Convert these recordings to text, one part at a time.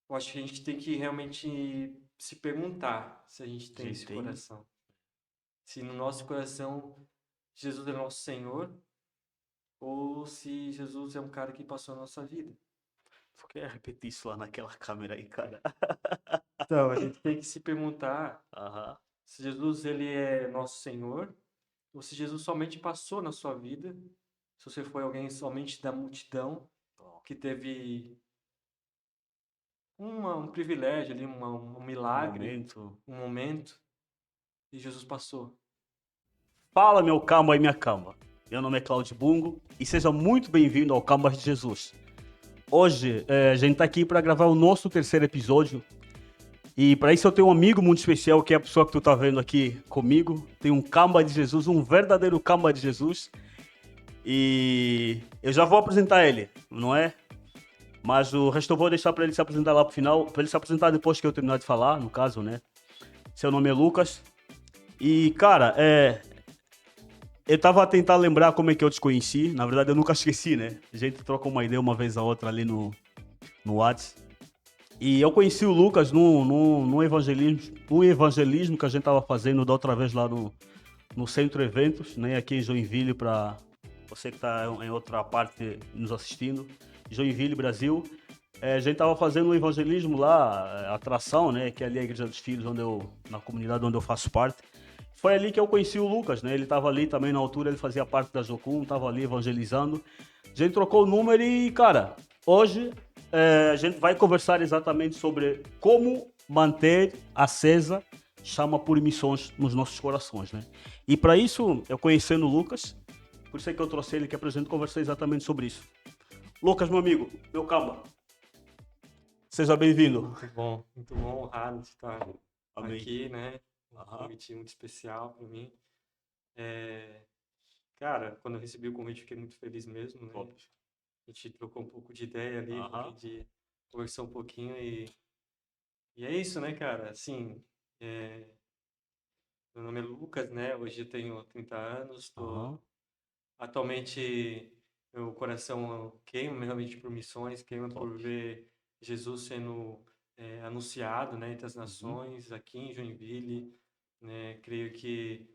eu acho que a gente tem que realmente se perguntar se a gente A tem gente esse tem. coração. Se no nosso coração Jesus é nosso Senhor ou se Jesus é um cara que passou a nossa vida. Só queria repetir isso lá naquela câmera aí, cara. Então, a gente tem que se perguntar Aham. se Jesus ele é nosso Senhor ou se Jesus somente passou na sua vida, se você foi alguém somente da multidão Ó, que teve um privilégio ali, um um milagre, momento. um momento, e Jesus passou. Fala, meu camba e minha camba. Meu nome é Claudio Bungo e seja muito bem-vindo ao Cambas de Jesus. Hoje a gente tá aqui para gravar o nosso terceiro episódio e para isso eu tenho um amigo muito especial que é a pessoa que tu tá vendo aqui comigo. Tem um camba de Jesus, um verdadeiro camba de Jesus e eu já vou apresentar ele, não é? Mas o resto eu vou deixar para ele se apresentar lá pro final, para ele se apresentar depois que eu terminar de falar, no caso, né? Seu nome é Lucas. E, cara, eu tava a tentar lembrar como é que eu te conheci. Na verdade, eu nunca esqueci, né? A gente troca uma ideia uma vez a outra ali no Whats. E eu conheci o Lucas no evangelismo que a gente tava fazendo da outra vez lá no Centro Eventos, né? Aqui em Joinville, para você que tá em outra parte nos assistindo. Joinville, Brasil. A gente tava fazendo um evangelismo lá, atração, né? Que é ali a Igreja dos Filhos, na comunidade onde eu faço parte. Foi ali que eu conheci o Lucas, né? Ele tava ali também na altura, ele fazia parte da Jocum, tava ali evangelizando. A gente trocou o número e, cara, hoje a gente vai conversar exatamente sobre como manter acesa chama por missões nos nossos corações, né? E para isso, eu conhecendo o Lucas, por isso é que eu trouxe ele aqui pra gente conversar exatamente sobre isso. Lucas, meu amigo, meu camba, seja bem-vindo. Muito bom, honrado de estar Amém. aqui, né? Um Aham. convite muito especial para mim. É, cara, quando eu recebi o convite, fiquei muito feliz mesmo, Top. né? A gente trocou um pouco de ideia ali, Aham. conversou um pouquinho e é isso, né, cara? Assim, é, meu nome é Lucas, né? Hoje eu tenho 30 anos, Aham. atualmente meu coração queima realmente por missões, queima Top. por ver Jesus sendo anunciado, né, entre as Uhum. nações, aqui em Joinville, né? Creio que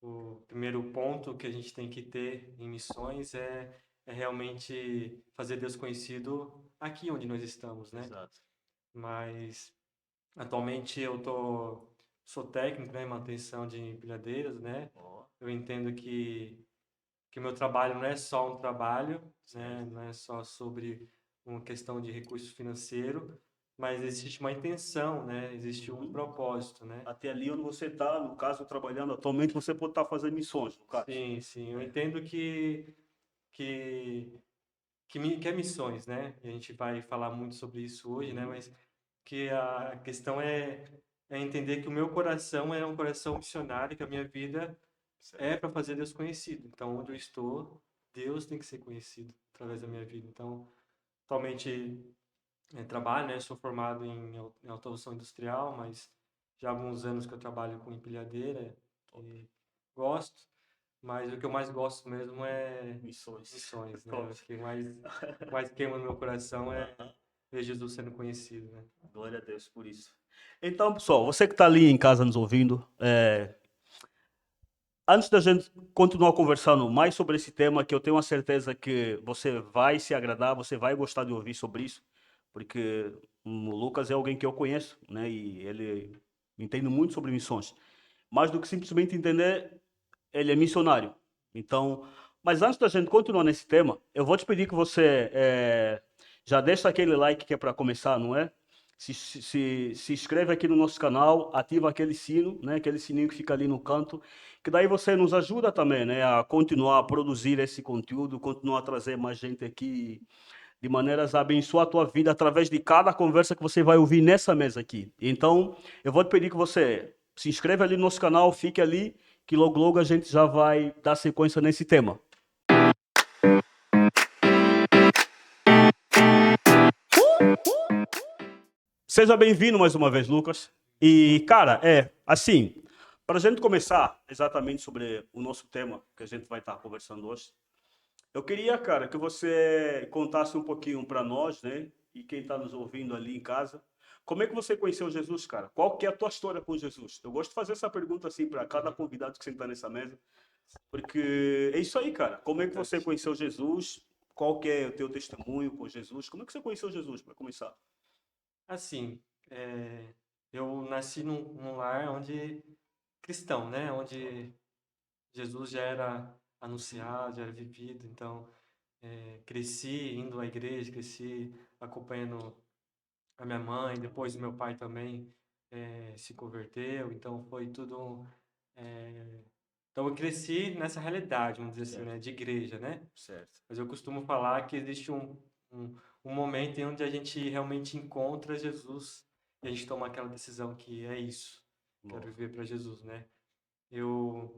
o primeiro ponto que a gente tem que ter em missões é realmente fazer Deus conhecido aqui onde nós estamos, né? Exato. Mas atualmente sou técnico, né, em manutenção de empilhadeiras, né? Ó, Eu entendo que o meu trabalho não é só um trabalho, né? certo. Não é só sobre uma questão de recurso financeiro, mas existe uma intenção, né? Existe um Uhum. propósito, né? Até ali onde você está, no caso, trabalhando atualmente, você pode estar fazendo missões, no caso. Sim, sim. Eu entendo que, que é missões, né? E a gente vai falar muito sobre isso hoje, né? Uhum. Mas que a questão é entender que o meu coração é um coração missionário, que a minha vida é Certo. para fazer Deus conhecido. Então, onde eu estou, Deus tem que ser conhecido através da minha vida. Então, atualmente trabalho, né? Sou formado em automação industrial, mas já há alguns anos que eu trabalho com empilhadeira Top. e gosto. Mas o que eu mais gosto mesmo é Missões. missões, né? Eu Top. acho que mais queima no meu coração é Aham. ver Jesus sendo conhecido, né? Glória a Deus por isso. Então, pessoal, você que está ali em casa nos ouvindo, antes da gente continuar conversando mais sobre esse tema, que eu tenho a certeza que você vai se agradar, você vai gostar de ouvir sobre isso, porque o Lucas é alguém que eu conheço, né? E ele entende muito sobre missões. Mais do que simplesmente entender, ele é missionário. Então, mas antes da gente continuar nesse tema, eu vou te pedir que você já deixa aquele like que é para começar, não é? Se inscreve aqui no nosso canal, ativa aquele sino, né? Aquele sininho que fica ali no canto, que daí você nos ajuda também, né? A continuar a produzir esse conteúdo, continuar a trazer mais gente aqui de maneiras a abençoar a tua vida através de cada conversa que você vai ouvir nessa mesa aqui. Então, eu vou te pedir que você se inscreva ali no nosso canal, fique ali, que logo logo a gente já vai dar sequência nesse tema. Seja bem-vindo mais uma vez, Lucas. E, cara, assim, para a gente começar exatamente sobre o nosso tema que a gente vai estar conversando hoje, eu queria, cara, que você contasse um pouquinho para nós, né? e quem está nos ouvindo ali em casa. Como é que você conheceu Jesus, cara? Qual que é a tua história com Jesus? Eu gosto de fazer essa pergunta assim para cada convidado que senta nessa mesa, porque é isso aí, cara. Como é que você conheceu Jesus? Qual que é o teu testemunho com Jesus? Como é que você conheceu Jesus, para começar? Assim, eu nasci num lar onde cristão, né? Onde Jesus já era anunciado, já era vivido. Então, cresci indo à igreja, cresci acompanhando a minha mãe, depois o meu pai também se converteu. Então, foi tudo. eh, Então, eu cresci nessa realidade, vamos dizer assim, Certo, né? De igreja, né? certo. Mas eu costumo falar que existe um, um momento em onde a gente realmente encontra Jesus e a gente toma aquela decisão que é isso, quero Bom, viver para Jesus, né? Eu,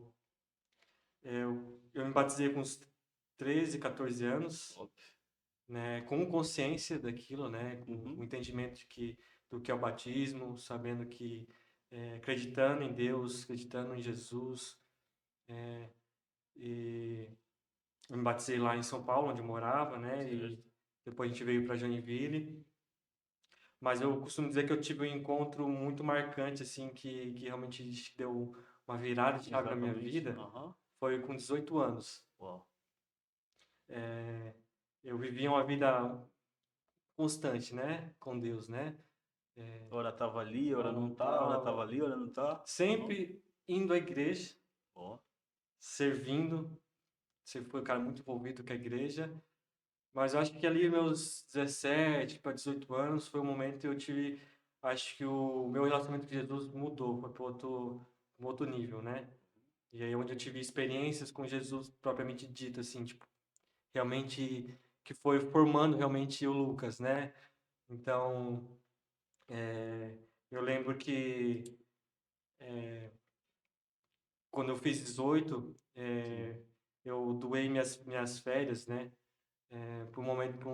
eu me batizei com uns 13, 14 anos, top. né? Com consciência daquilo, né? Com o Uhum. entendimento do que é o batismo, sabendo que, acreditando em Deus, acreditando em Jesus, e eu me batizei lá em São Paulo, onde eu morava, né? Certo. E depois a gente veio para Joinville. Mas eu costumo dizer que eu tive um encontro muito marcante, assim, que realmente deu uma virada de chave na minha Exatamente. vida. Aham. Foi com 18 anos. Uau. É, eu vivia uma vida constante, né? Com Deus, né? Ora tava ali, ora Ora não não tá, ora tava tava. ali, ora não tá. Aham. Sempre indo à igreja, Ó. servindo. Sempre fui um cara muito envolvido com a igreja. Mas eu acho que ali meus 17 para 18 anos foi o momento que eu tive, acho que o meu relacionamento com Jesus mudou, foi para um outro nível, né? E aí onde eu tive experiências com Jesus propriamente dito, assim, tipo, realmente que foi formando realmente o Lucas, né? Então, eu lembro que quando eu fiz 18, Sim. eu doei minhas férias, né? Para um momento, para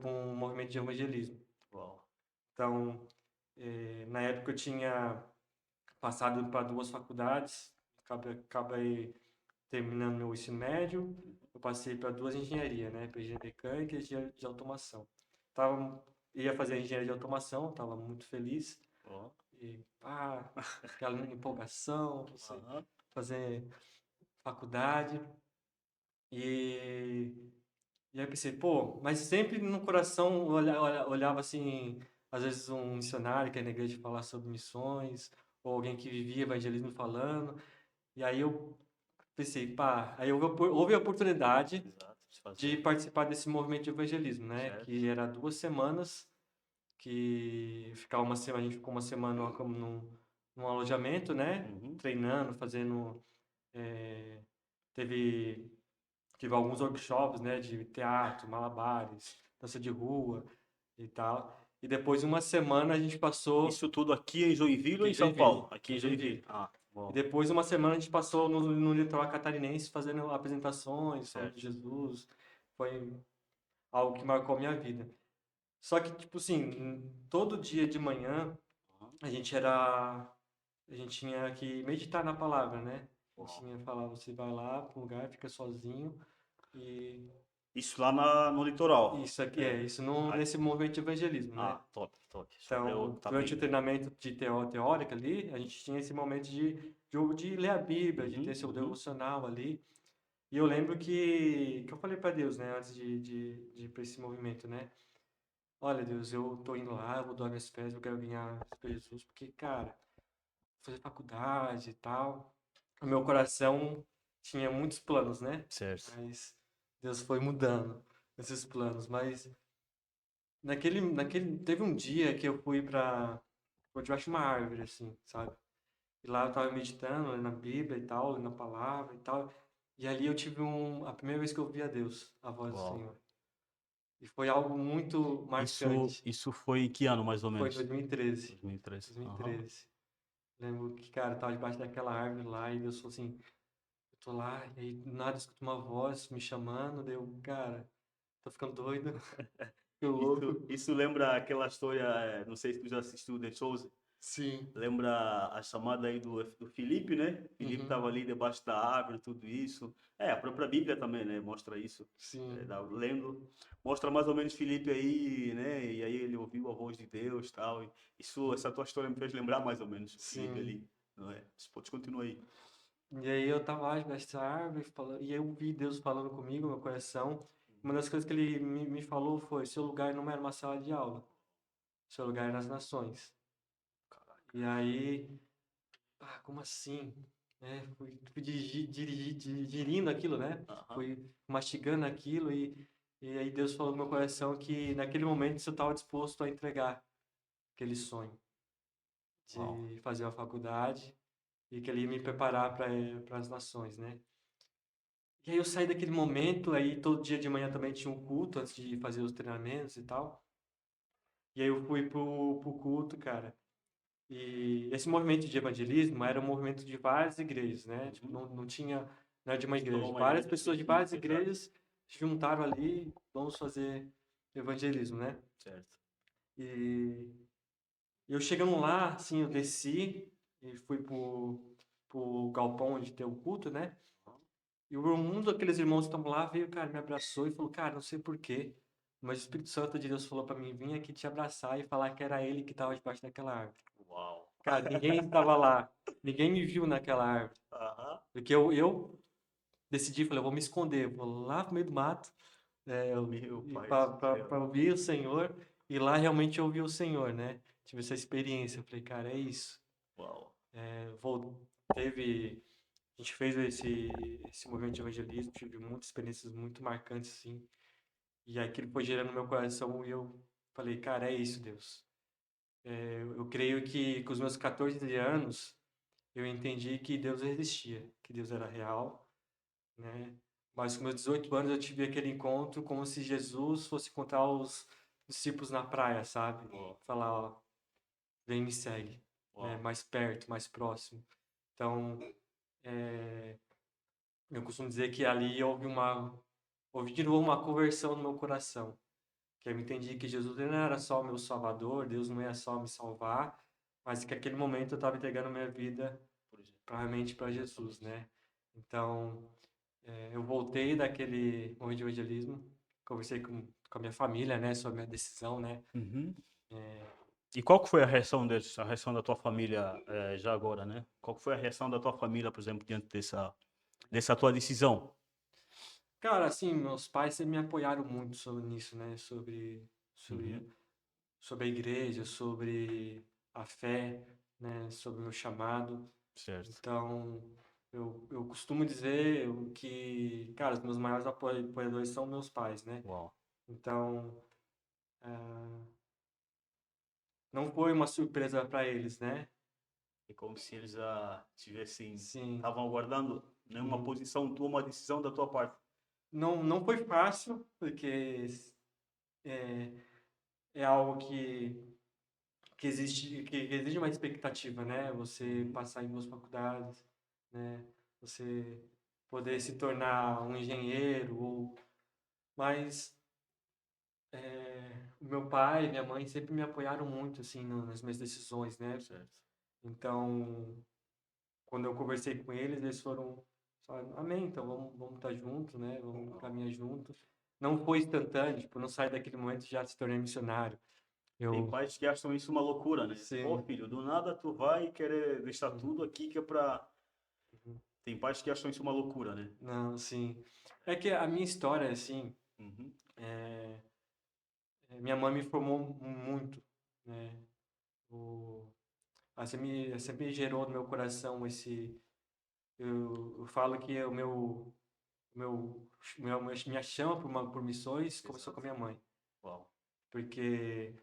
um movimento de evangelismo. Uau. Então, na época eu tinha passado para duas faculdades, acabei terminando meu ensino médio, eu passei para duas engenharias, né? Para engenharia mecânica e engenharia de automação. Tava, ia fazer engenharia de automação, estava muito feliz, Ó. e pá, aquela empolgação, você Aham. fazer faculdade, e, e aí eu pensei, pô, mas sempre no coração eu olhava assim, às vezes um missionário que ia na igreja falar sobre missões, ou alguém que vivia evangelismo falando, e aí eu pensei, pá, aí houve a oportunidade Exato. Se de fazer. participar desse movimento de evangelismo, né? Certo. Que era 2 semanas, que ficava uma semana, a gente ficou uma semana num alojamento, né? Uhum. Treinando, fazendo, eh, teve, tive alguns workshops, né? De teatro, malabares, dança de rua e tal. E depois, uma semana, a gente passou Isso tudo aqui em Joinville ou aqui em em São Paulo? Joinville, Aqui aqui em em Joinville. Joinville. Ah, E bom. depois, uma semana, a gente passou no litoral catarinense fazendo apresentações, falando de Certo. Jesus. Foi algo que marcou a minha vida. Só que, tipo assim, todo dia de manhã, Aham. a gente era, a gente tinha que meditar na palavra, né? A gente Uau. tinha que falar, você vai lá para um lugar, fica sozinho e Isso lá no litoral. isso aqui É. isso Ah, nesse movimento de evangelismo, né? top, top. Só para eu Então, estar durante o bem. treinamento de teórica ali, a gente tinha esse momento de ler a Bíblia, de ter Uhum, seu uhum. devocional ali. E eu lembro que eu falei para Deus, né, antes de ir para esse movimento, né? Olha, Deus, eu tô indo lá, eu vou doar minhas férias, eu quero ganhar para Jesus, porque, cara, vou fazer faculdade e tal. O meu coração tinha muitos planos, né? Certo. Mas Deus foi mudando esses planos. Mas teve um dia que eu fui por debaixo de uma árvore, assim, sabe? E lá eu tava meditando, lendo a Bíblia e tal, lendo a palavra e tal. E ali eu tive a primeira vez que eu ouvi a Deus, a voz do Uau. Senhor. E foi algo muito Isso, marcante. isso foi em que ano, mais ou Foi em menos? 2013. 2003. Aham. 2013. Lembro que, cara, eu tava debaixo daquela árvore lá e Deus falou assim, eu tô lá, e aí do nada eu escuto uma voz me chamando, daí eu, cara, tô ficando doido, tô Isso, louco. isso lembra aquela história, não sei se tu já assistiu The Chosen. Sim. Lembra a chamada aí do Filipe, né? Filipe Uhum. estava ali debaixo da árvore, tudo isso. É, a própria Bíblia também, né? Mostra isso. É, Sim. lendo, mostra mais ou menos Filipe aí, né? E aí ele ouviu a voz de Deus e tal. E isso, essa tua história me fez lembrar mais ou menos o Filipe Sim. ali, não é? Você pode continuar aí. E aí eu tava lá debaixo dessa árvore falando, e eu vi Deus falando comigo, no meu coração. Uma das coisas que ele me falou foi: seu lugar não era uma sala de aula, seu lugar é nas nações. E aí, como assim? Fui digerindo aquilo, né? Aham. Fui mastigando aquilo e aí Deus falou no meu coração que naquele momento eu estava disposto a entregar aquele sonho Uau. de fazer uma faculdade e que ele ia me preparar para as nações, né? E aí eu saí daquele momento, aí todo dia de manhã também tinha um culto antes de fazer os treinamentos e tal. E aí eu fui pro culto, cara. E esse movimento de evangelismo era um movimento de várias igrejas, né? Tipo, Uhum. não tinha, não era de uma Só igreja. uma Várias igreja pessoas de várias específica, exato. igrejas se juntaram ali, vamos fazer evangelismo, né? Certo. E eu chegando lá, assim, eu desci e fui pro galpão onde tem o culto, né? E um daqueles irmãos que estavam lá veio, cara, me abraçou e falou: cara, não sei por quê, mas o Espírito Santo de Deus falou pra mim: vim aqui te abraçar e falar que era ele que estava debaixo daquela árvore. Uau. Cara, ninguém estava lá, ninguém me viu naquela árvore. Aham. Porque eu decidi, falei: eu vou me esconder, vou lá no meio do mato, Meu pai do para céu. ouvir o Senhor. E lá realmente eu ouvi o Senhor, né? Tive essa experiência. Eu falei: cara, é isso. Uau. Teve. A gente fez esse movimento de evangelismo, tive muitas experiências muito marcantes, sim. E aquilo foi gerando no meu coração e eu falei: cara, é isso, Deus. Eu creio que com os meus 14 anos eu entendi que Deus existia, que Deus era real, né? Mas com meus 18 anos eu tive aquele encontro como se Jesus fosse encontrar os discípulos na praia, sabe? Uau. Falar: ó, vem me segue, né? Uau. Mais perto, mais próximo. Então, é, eu costumo dizer que ali houve de novo uma conversão no meu coração, que eu entendi que Jesus ele não era só o meu salvador, Deus não ia só me salvar, mas que naquele momento eu estava entregando minha vida Por exemplo. realmente para Jesus, Exatamente. né? Então, eu voltei daquele momento de evangelismo, conversei com a minha família, né, sobre a minha decisão, né? Uhum. E qual que foi a reação deles, a reação da tua família, já agora, né? Qual que foi a reação da tua família, por exemplo, diante dessa tua decisão? Cara, assim, meus pais sempre me apoiaram muito nisso, né? Uhum. Sobre, sobre a igreja, sobre a fé, né? Sobre o meu chamado. Certo. Então, eu costumo dizer que, cara, os meus maiores apoiadores são meus pais, né? Uau. Então, ah, não foi uma surpresa para eles, né? É como se eles tivessem, Sim. estavam aguardando nenhuma Uhum. posição tua, uma decisão da tua parte. Não foi fácil, porque é, é algo que exige uma expectativa, né? Você Uhum. passar em duas faculdades, né? Você poder se tornar um engenheiro, mas o meu pai e minha mãe sempre me apoiaram muito, assim, nas minhas decisões, né? Certo. Então, quando eu conversei com eles, eles falaram: amém, então vamos estar juntos, né? Vamos Uau. caminhar juntos. Não foi instantâneo, tipo, não saí daquele momento e já se tornei missionário. Tem Eu, pais que acham isso uma loucura, né? Pô, sim, filho, do nada tu vai querer deixar uhum, tudo aqui que é pra. uhum. Tem pais que acham isso uma loucura, né? Não, sim. É que a minha história, assim, Uhum. é, minha mãe me formou muito, né? O, ela sempre me gerou no meu coração eu falo que meu, minha chama por missões começou com a Exato. minha mãe. Uau. Porque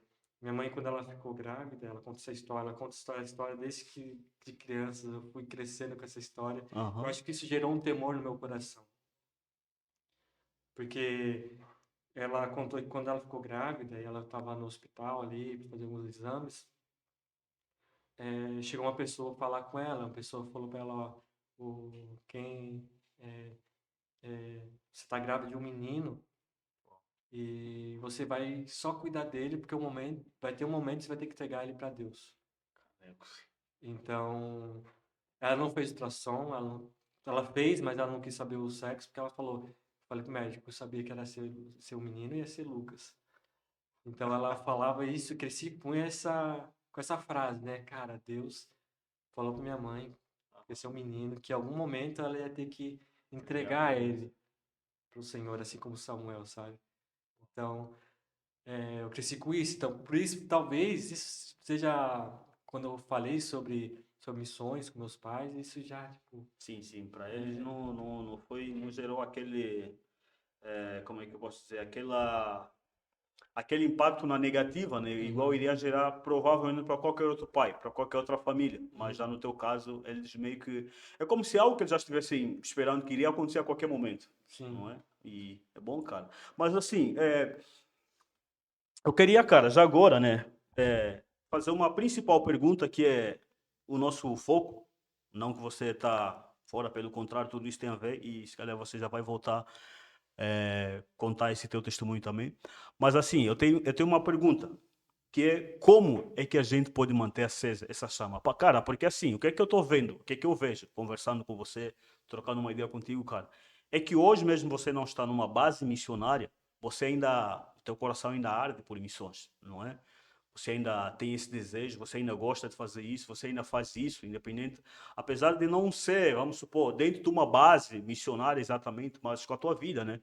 minha mãe, quando ela ficou grávida, ela conta essa história, ela conta a história desde que de criança, eu fui crescendo com essa história. Eu Aham. acho que isso gerou um temor no meu coração. Porque ela contou que quando ela ficou grávida e ela estava no hospital ali para fazer alguns exames, chegou uma pessoa falar com ela, uma pessoa falou para ela: ó, quem é, você está grávida de um menino e você vai só cuidar dele porque vai ter um momento que você vai ter que entregar ele para Deus. Então, ela não fez ultrassom, ela fez, mas ela não quis saber o sexo, porque ela falou, falei pro médico, eu sabia que era ser um menino e ia ser Lucas. Então ela falava isso, cresci com essa frase, né? Cara, Deus falou pra minha mãe que ia ser um menino, que em algum momento ela ia ter que entregar ele pro Senhor, assim como Samuel, sabe? Então, eu cresci com isso. Então, por isso, talvez, isso seja, quando eu falei sobre missões com meus pais, isso já, tipo, Sim, sim, para eles não foi, não gerou aquele, como é que eu posso dizer, aquele impacto na negativa, né? Igual uhum, iria gerar provavelmente para qualquer outro pai, para qualquer outra família. Mas já uhum, no teu caso, eles meio que é como se algo que eles já estivessem esperando que iria acontecer a qualquer momento, sim, não é? E é bom, cara. Mas assim, eu queria, cara, já agora, né, fazer uma principal pergunta que é o nosso foco. Não que você tá fora, pelo contrário, tudo isso tem a ver e se calhar você já vai voltar contar esse teu testemunho também. Mas assim, eu tenho uma pergunta, que é como é que a gente pode manter acesa essa chama? Cara, porque assim, o que é que eu estou vendo? O que é que eu vejo conversando com você, trocando uma ideia contigo, cara? É que hoje mesmo você não está numa base missionária, você ainda, o teu coração ainda arde por missões, não é? Você ainda tem esse desejo, você ainda gosta de fazer isso, você ainda faz isso, independente, apesar de não ser, vamos supor, dentro de uma base missionária exatamente, mas com a tua vida, né?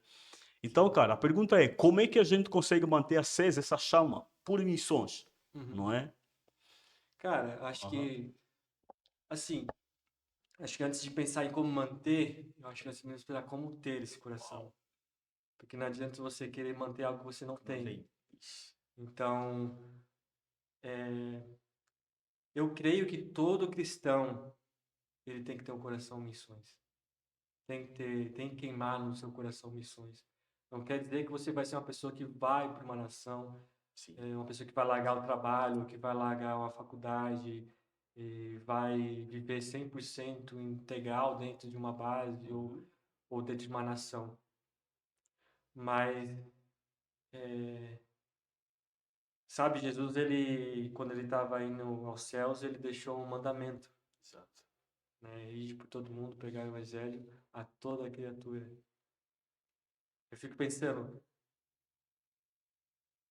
Então, sim. cara, a pergunta é, como é que a gente consegue manter acesa essa chama por missões, Uhum. não é? Cara, acho Aham. que, assim, acho que antes de pensar em como manter, eu acho que nós temos que pensar como ter esse coração. Porque não adianta você querer manter algo que você não Não tem. tem. Ixi. Então, eu creio que todo cristão, ele tem que ter um coração missões. Tem que queimar no seu coração missões. Não quer dizer que você vai ser uma pessoa que vai para uma nação, Sim. uma pessoa que vai largar o trabalho, que vai largar uma faculdade, e vai viver 100% integral dentro de uma base Uhum. ou dentro de uma nação. Mas, é, sabe, Jesus, quando ele estava indo aos céus, ele deixou um mandamento, Exato. né? Ir por todo mundo, pregar o evangelho a toda criatura. Eu fico pensando,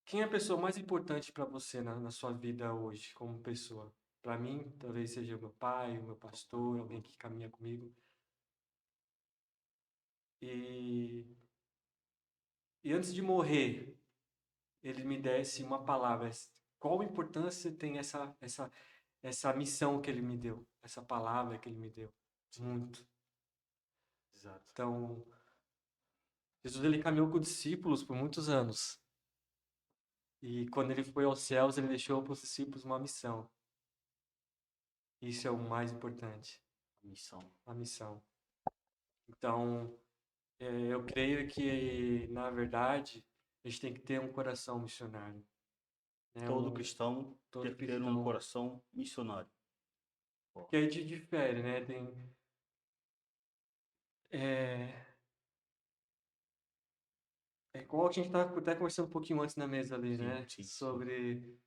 quem é a pessoa mais importante para você na sua vida hoje, como pessoa? Para mim, talvez seja o meu pai, o meu pastor, alguém que caminha comigo. E, e antes de morrer, ele me desse uma palavra. Qual importância tem essa missão que ele me deu? Essa palavra que ele me deu? Sim. Muito. Exato. Então, Jesus ele caminhou com discípulos por muitos anos. E quando ele foi aos céus, ele deixou para os discípulos uma missão. Isso é o mais importante, A missão. a missão. Então, eu creio que, na verdade, a gente tem que ter um coração missionário, né? Todo cristão Todo deve ter um cristão. coração missionário. Ó. Que aí difere, né? É, é igual a gente estava até conversando um pouquinho antes na mesa ali, Sim, né? sim, sim. Sobre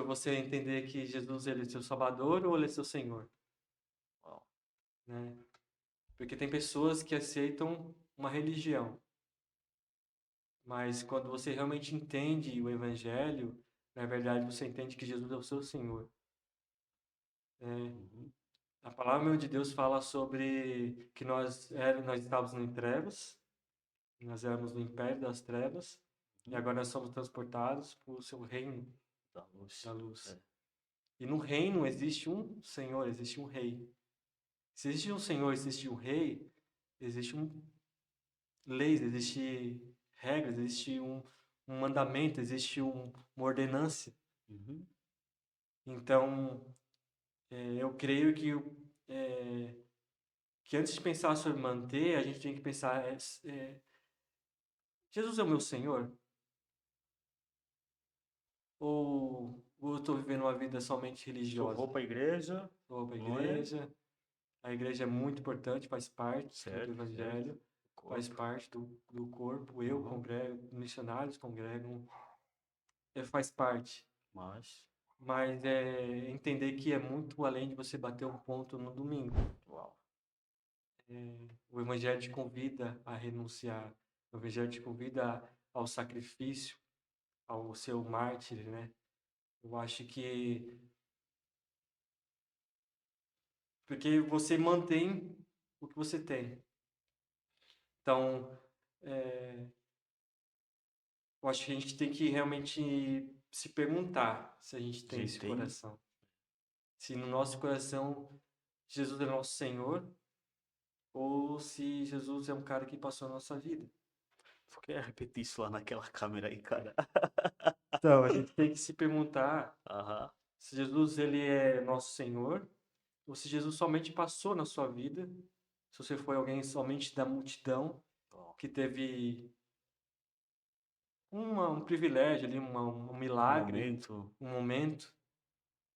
você entender que Jesus ele é seu Salvador ou ele é seu Senhor, Ó. né? Porque tem pessoas que aceitam uma religião, mas quando você realmente entende o Evangelho, na verdade você entende que Jesus é o seu Senhor, né? Uhum. A palavra de Deus fala sobre que nós estávamos em trevas, nós éramos no império das trevas, e Uhum. agora nós somos transportados para o seu reino Da da luz. luz. É. E no reino existe um Senhor, existe um rei. Se existe um Senhor, existe um rei, existe leis, existe regras, existe um mandamento, existe uma ordenância. Uhum. Então, eu creio é, que antes de pensar sobre manter, a gente tem que pensar, Jesus é o meu Senhor? Ou eu estou vivendo uma vida somente Só vou religiosa? para a igreja, Eu vou para a não é? igreja, a igreja é muito importante, faz parte do Certo, certo. evangelho, faz Corpo. parte do corpo. Eu Uhum. congrego, missionários congregam, faz parte. Mas. mas é entender que é muito além de você bater um ponto no domingo. Uau. O Evangelho te convida a renunciar, o Evangelho te convida ao sacrifício, ao seu mártir, né? Eu acho que porque você mantém o que você tem. Então, é, eu acho que a gente tem que realmente se perguntar se a gente A tem gente esse tem. coração. Se no nosso coração Jesus é nosso Senhor ou se Jesus é um cara que passou a nossa vida. Tu quer repetir isso lá naquela câmera aí, cara? Então, a gente tem que se perguntar Aham. se Jesus ele é nosso Senhor ou se Jesus somente passou na sua vida, se você foi alguém somente da multidão Ó, que teve um privilégio ali, um um milagre, momento. um momento,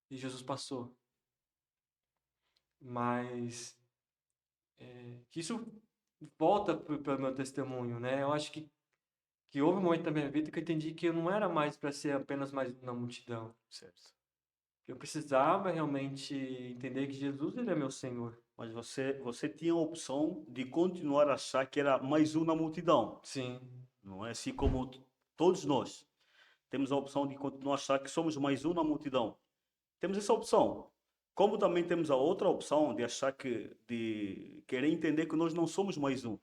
e Jesus passou. Mas que isso volta para o meu testemunho, né? Eu acho que houve um momento da minha vida que eu entendi que eu não era mais para ser apenas mais um na multidão. Certo. Eu precisava realmente entender que Jesus ele é meu Senhor. Mas você tinha a opção de continuar a achar que era mais um na multidão. Sim, Não é assim como todos nós temos a opção de continuar a achar que somos mais um na multidão. Temos essa opção. Como também temos a outra opção de achar de querer entender que nós não somos mais um.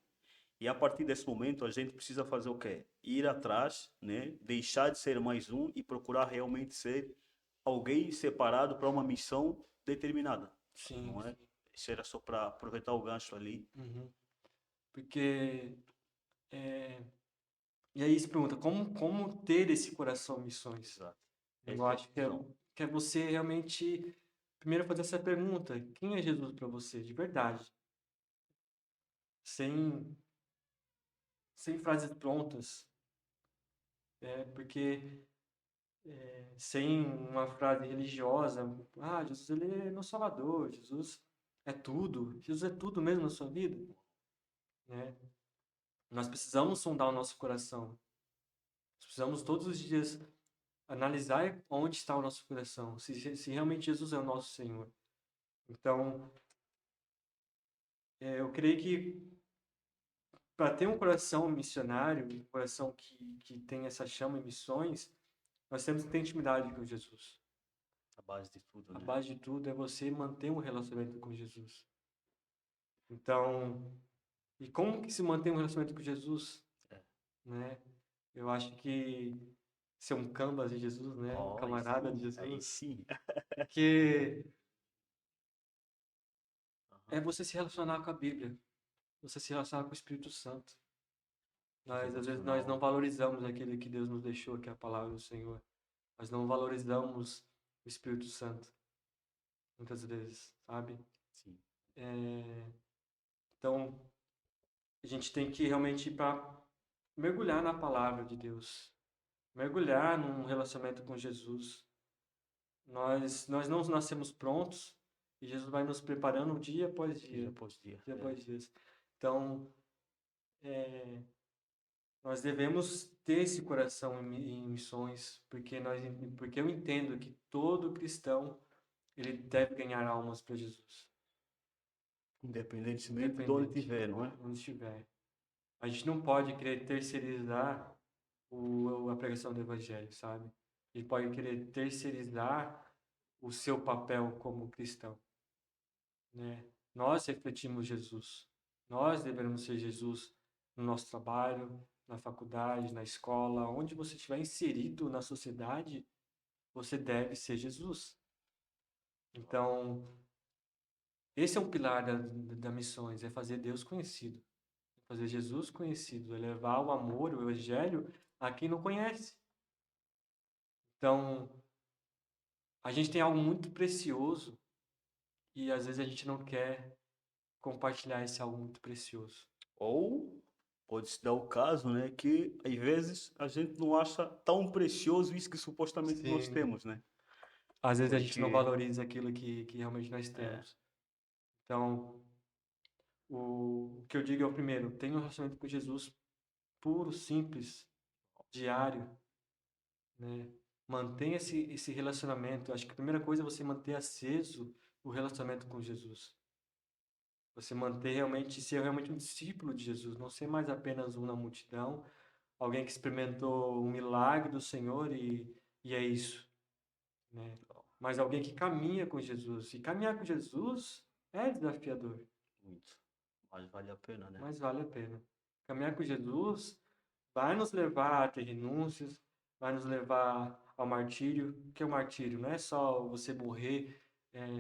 E a partir desse momento a gente precisa fazer o quê? Ir atrás, né? Deixar de ser mais um e procurar realmente ser alguém separado para uma missão determinada, sim, não é? sim. Isso era só para aproveitar o gancho ali. Uhum. Porque é, e aí se pergunta como ter esse coração missões. Exato. Eu Essa é a acho questão. que é você realmente primeiro fazer essa pergunta: quem é Jesus para você de verdade? Sem sem frases prontas, porque sem uma frase religiosa, Jesus ele é meu Salvador, Jesus é tudo mesmo na sua vida, né? Nós precisamos sondar o nosso coração, nós precisamos todos os dias analisar onde está o nosso coração, se realmente Jesus é o nosso Senhor. Então, eu creio que para ter um coração missionário, um coração que tem essa chama em missões, nós temos que ter intimidade com Jesus. A base de tudo, A né? base de tudo é você manter um relacionamento com Jesus. Então, e como que se mantém um relacionamento com Jesus, É. né? Eu acho que ser um canvas de Jesus, né? Um Ó, aí camarada de sim, aí Jesus, sim. porque Aham. é você se relacionar com a Bíblia, você se relacionar com o Espírito Santo. Que Às vezes nós não devocional. valorizamos aquilo que Deus nos deixou, que é a palavra do Senhor. Nós não valorizamos o Espírito Santo, muitas vezes, sabe? Sim. É, então, a gente tem que realmente ir para mergulhar na palavra de Deus, mergulhar num relacionamento com Jesus. Nós não nascemos prontos e Jesus vai nos preparando Dia após dia. dia É. após dia. Então, nós devemos ter esse coração em missões, porque eu entendo que todo cristão ele deve ganhar almas para Jesus, Independentemente de onde independente estiver, não é? de onde estiver. A gente não pode querer terceirizar a pregação do evangelho, sabe? A gente pode querer terceirizar o seu papel como cristão, né? Nós refletimos Jesus. Nós devemos ser Jesus no nosso trabalho, na faculdade, na escola, onde você estiver inserido na sociedade, você deve ser Jesus. Então, esse é um pilar da missões, é fazer Deus conhecido, é fazer Jesus conhecido, é levar o amor, o evangelho a quem não conhece. Então, a gente tem algo muito precioso e às vezes a gente não quer compartilhar esse algo muito precioso. Ou pode-se dar o caso, né, que às vezes a gente não acha tão precioso isso que supostamente nós Sim. temos, né? Às vezes a gente não Porque valoriza aquilo que realmente nós é, temos. Então, o que eu digo é o primeiro, tenha um relacionamento com Jesus puro, simples, diário, né? Mantenha esse relacionamento. Acho que a primeira coisa é você manter aceso o relacionamento com Jesus. Você manter realmente, ser realmente um discípulo de Jesus, não ser mais apenas um na multidão, alguém que experimentou um milagre do Senhor e é isso, né? Mas alguém que caminha com Jesus. E caminhar com Jesus é desafiador, Muito. Mas vale a pena, né? mas vale a pena. Caminhar com Jesus vai nos levar a ter renúncias, vai nos levar ao martírio. O que é o martírio? Não é só você morrer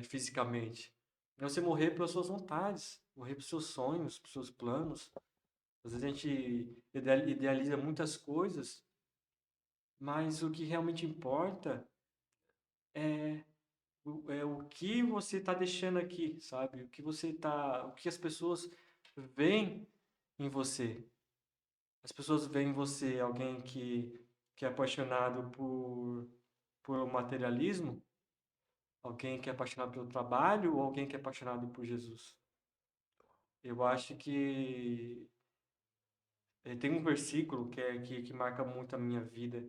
fisicamente. É você morrer pelas suas vontades, morrer pelos seus sonhos, pelos seus planos. Às vezes a gente idealiza muitas coisas, mas o que realmente importa é o que você está deixando aqui, sabe? O que as pessoas veem em você. As pessoas veem em você alguém que é apaixonado por materialismo, alguém que é apaixonado pelo trabalho ou alguém que é apaixonado por Jesus. Eu acho que tem um versículo que marca muito a minha vida,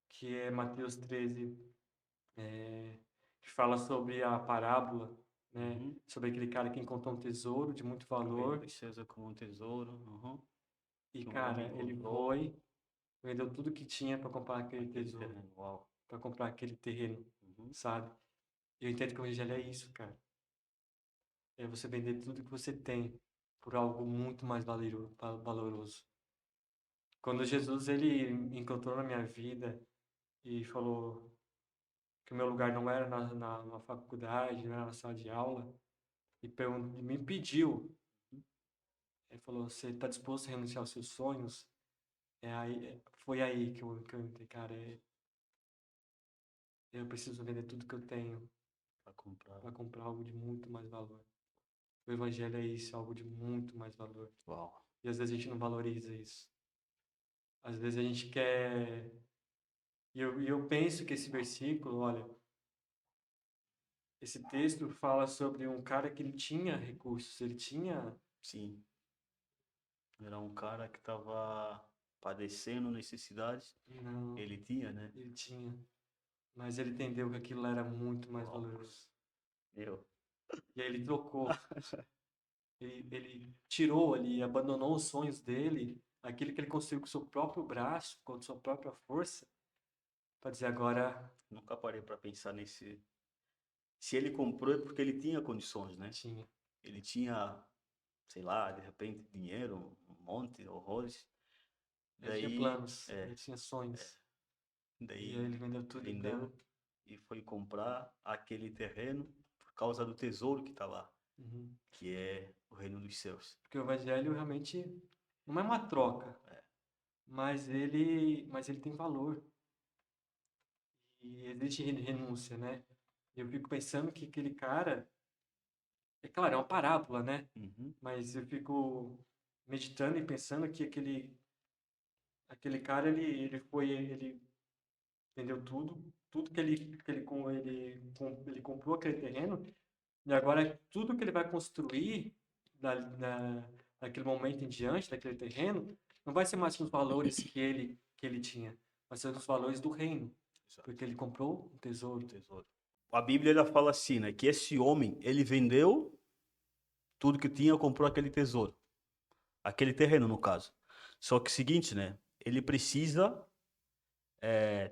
que é Mateus 13, que fala sobre a parábola, né? Uhum. Sobre aquele cara que encontrou um tesouro de muito O reino valor. dos céus é como um tesouro. Uhum. E, Que um cara, homem ele encontrou foi, vendeu tudo que tinha para comprar aquele aquele tesouro, terreno. Uau. para comprar aquele terreno, Uhum. sabe? Eu entendo que o evangelho é isso, cara. É você vender tudo que você tem por algo muito mais valoroso. Quando Jesus ele encontrou na minha vida e falou que o meu lugar não era na faculdade, não era na sala de aula, e me pediu, ele falou, você está disposto a renunciar aos seus sonhos? Foi aí que eu entrei, cara, eu preciso vender tudo que eu tenho Para comprar. para comprar algo de muito mais valor. O evangelho é isso, algo de muito mais valor. Uau. E às vezes a gente não valoriza isso. Às vezes a gente quer. E eu penso que esse versículo, olha, esse texto fala sobre um cara que ele tinha recursos, ele tinha. Sim. Era um cara que estava padecendo necessidades. Não, Ele tinha, né? ele tinha. Mas ele entendeu que aquilo era muito mais Uau. valoroso. Meu. E aí ele trocou. Ele tirou ali, abandonou os sonhos dele, aquilo que ele construiu com o seu próprio braço, com a sua própria força, para dizer agora Nunca parei para pensar nesse. Se ele comprou é porque ele tinha condições, né? tinha. Ele tinha, sei lá, de repente dinheiro, um monte, horrores. Ele tinha Daí, planos, ele tinha sonhos. E aí daí ele vendeu tudo para. vendeu e foi comprar aquele terreno por causa do tesouro que está lá, Uhum. que é o reino dos céus. Porque o evangelho realmente não é uma troca, mas ele tem valor. E existe renúncia, né? Eu fico pensando que aquele cara, é claro, é uma parábola, né? Uhum. Mas eu fico meditando e pensando que aquele cara, ele vendeu tudo ele comprou aquele terreno, e agora tudo que ele vai construir daquele momento em diante, daquele terreno, não vai ser mais com os valores que ele tinha, vai ser os valores do reino, Exato. porque ele comprou um tesouro. Tesouro. A Bíblia ela fala assim, né, que esse homem, ele vendeu tudo que tinha, comprou aquele tesouro. Aquele terreno, no caso. Só que é o seguinte, né, ele precisa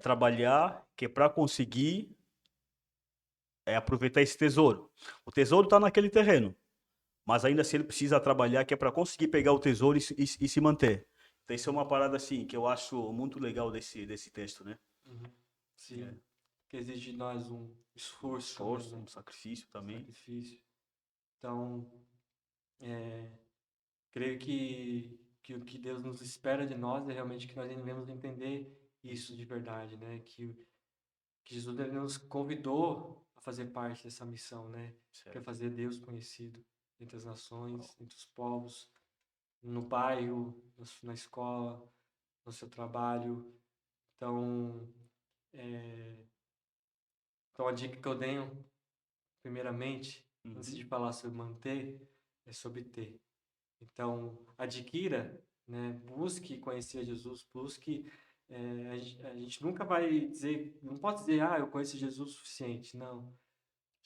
trabalhar que é para conseguir aproveitar esse tesouro. O tesouro está naquele terreno, mas ainda assim ele precisa trabalhar que é para conseguir pegar o tesouro e se manter. Então isso é uma parada assim que eu acho muito legal desse texto, né? Uhum. É. Sim, que exige de nós um Um esforço também, esforço, né? um sacrifício Um também. sacrifício. Então, é, creio que o que Deus nos espera de nós é realmente que nós devemos entender isso de verdade, né? Que Jesus ele nos convidou a fazer parte dessa missão, né? Que é Certo. fazer Deus conhecido entre as nações, entre os povos, no bairro, na escola, no seu trabalho. Então, é, então a dica que eu tenho, primeiramente, antes Uhum. de falar sobre manter, é sobre ter. Então, adquira, né? Busque conhecer Jesus, busque a gente nunca vai dizer, não pode dizer, ah, eu conheço Jesus o suficiente. Não,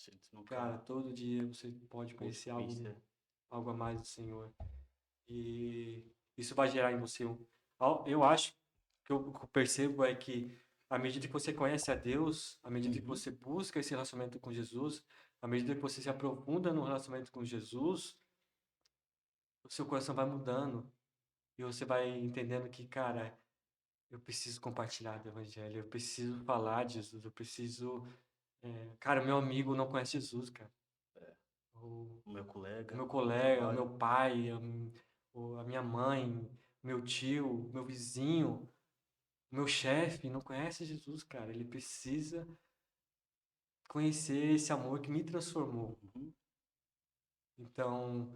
A gente nunca cara, todo dia você pode pode conhecer conhecer. algo a mais do Senhor. E isso vai gerar em você eu acho que que eu percebo é que à medida que você conhece a Deus, à medida que Uhum. você busca esse relacionamento com Jesus, à medida que você se aprofunda no relacionamento com Jesus, o seu coração vai mudando e você vai entendendo que, cara, eu preciso compartilhar do evangelho, eu preciso falar de Jesus, eu preciso, cara, meu amigo não conhece Jesus, cara. O, O meu o colega meu do colega, o meu trabalho. pai, a minha mãe, meu tio, meu vizinho, o meu chefe não conhece Jesus, cara. Ele precisa conhecer esse amor que me transformou. Uhum. Então,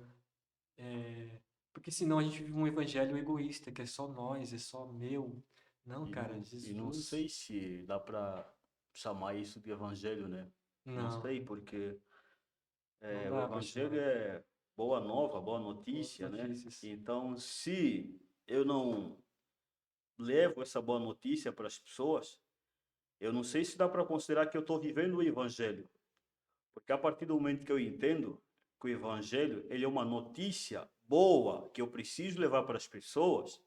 porque senão a gente vive um evangelho egoísta, que é só nós, é só meu. Não, cara, E não Jesus, sei se dá para chamar isso de evangelho, né? Não não, sei, porque não o dá para evangelho chamar. é boa nova, boa Boas notícia, né? notícias. Então, se eu não levo essa boa notícia para as pessoas, eu não sei se dá para considerar que eu estou vivendo o evangelho. Porque a partir do momento que eu entendo que o evangelho ele é uma notícia boa que eu preciso levar para as pessoas,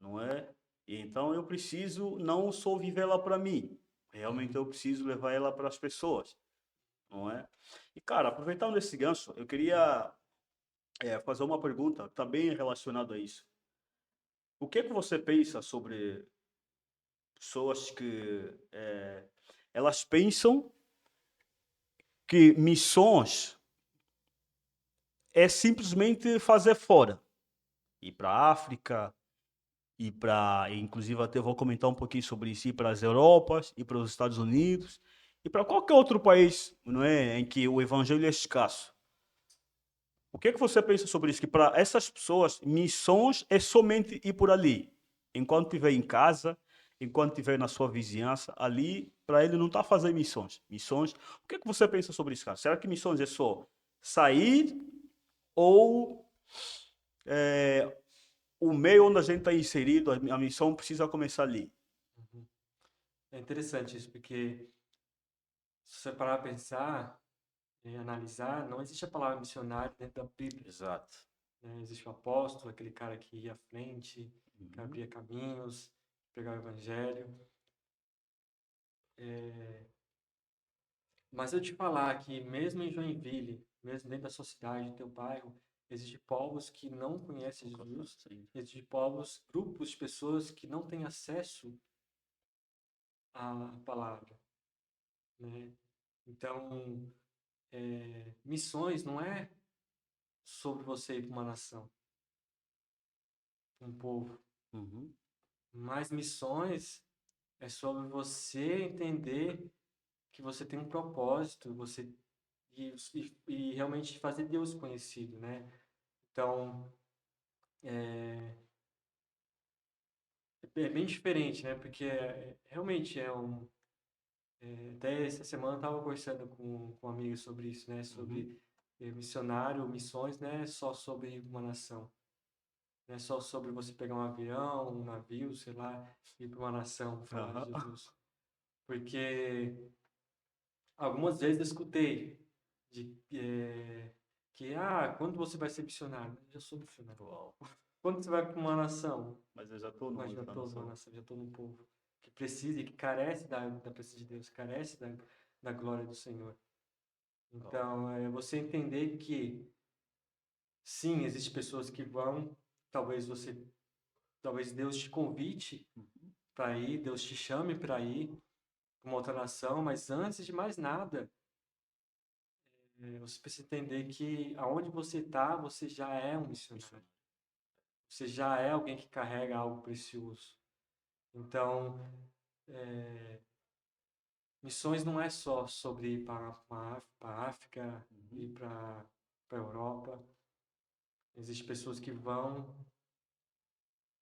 não é? E então eu preciso não só viver ela para mim, realmente Uhum. eu preciso levar ela para as pessoas, não é? E cara, aproveitando esse gancho, eu queria fazer uma pergunta que está bem relacionada a isso. O que é que você pensa sobre pessoas que elas pensam que missões é simplesmente fazer fora, ir para a África, ir para, inclusive até vou comentar um pouquinho sobre isso, ir para as Europas, ir para os Estados Unidos e para qualquer outro país, não é, em que o evangelho é escasso. O que é que você pensa sobre isso? Que para essas pessoas, missões é somente ir por ali. Enquanto estiver em casa, enquanto estiver na sua vizinhança, ali, para ele não está fazendo missões. Missões. O que é que você pensa sobre isso, cara? Será que missões é só sair ou o meio onde a gente está inserido, a missão precisa começar ali? Uhum. É interessante isso, porque se você parar para pensar e analisar, não existe a palavra missionário dentro da Bíblia. Exato. Né? Existe o apóstolo, aquele cara que ia à frente, que Uhum. abria caminhos, que pregava o evangelho. Mas eu te falar que mesmo em Joinville, mesmo dentro da sua cidade, do teu bairro, existem povos que não conhecem Jesus, Sim. existem povos, grupos de pessoas que não têm acesso à palavra, né? Então, missões não é sobre você ir para uma nação, um povo, Uhum. mas missões é sobre você entender que você tem um propósito, e realmente fazer Deus conhecido, né? Então, é bem diferente, né? Porque realmente até essa semana eu estava conversando com amigos sobre isso, né? Uhum. Sobre missionário, missões, né? Só sobre uma nação. Não é só sobre você pegar um avião, um navio, sei lá, ir para uma nação falar de Aham. Jesus. Porque algumas vezes eu escutei de, quando você vai ser missionário? Eu já sou missionário. Uau. Quando você vai para uma nação? Mas eu já estou numa Mas já outra estou numa nação. nação, já estou num povo que precisa e que carece da presença de Deus, carece da glória do Senhor. Uau. Então, é você entender que, sim, existem pessoas que vão, talvez você, talvez Deus te convite Uhum. para ir, Deus te chame para ir para uma outra nação, mas antes de mais nada, você precisa entender que aonde você está, você já é um missionário. Missionário. Você já é alguém que carrega algo precioso. Então, missões não é só sobre ir para a África, Uhum. ir para a Europa. Existem pessoas que vão,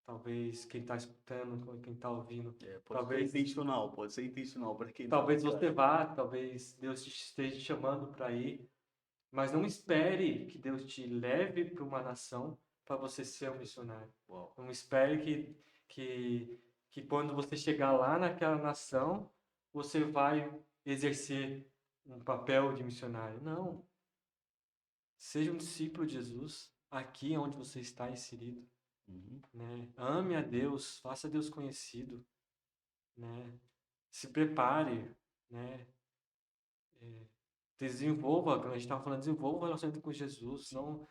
talvez quem está escutando, quem está ouvindo, talvez Pode ser intencional para quem está lá talvez em você casa. vá, talvez Deus te esteja te chamando para ir, mas não espere que Deus te leve para uma nação para você ser um missionário. Uau. Não espere que que quando você chegar lá naquela nação, você vai exercer um papel de missionário. Não. Seja um discípulo de Jesus, aqui onde você está inserido, Uhum. né? Ame a Deus, faça Deus conhecido, né? Se prepare, né? Desenvolva, quando a gente estava falando, desenvolva o relacionamento com Jesus. Sim.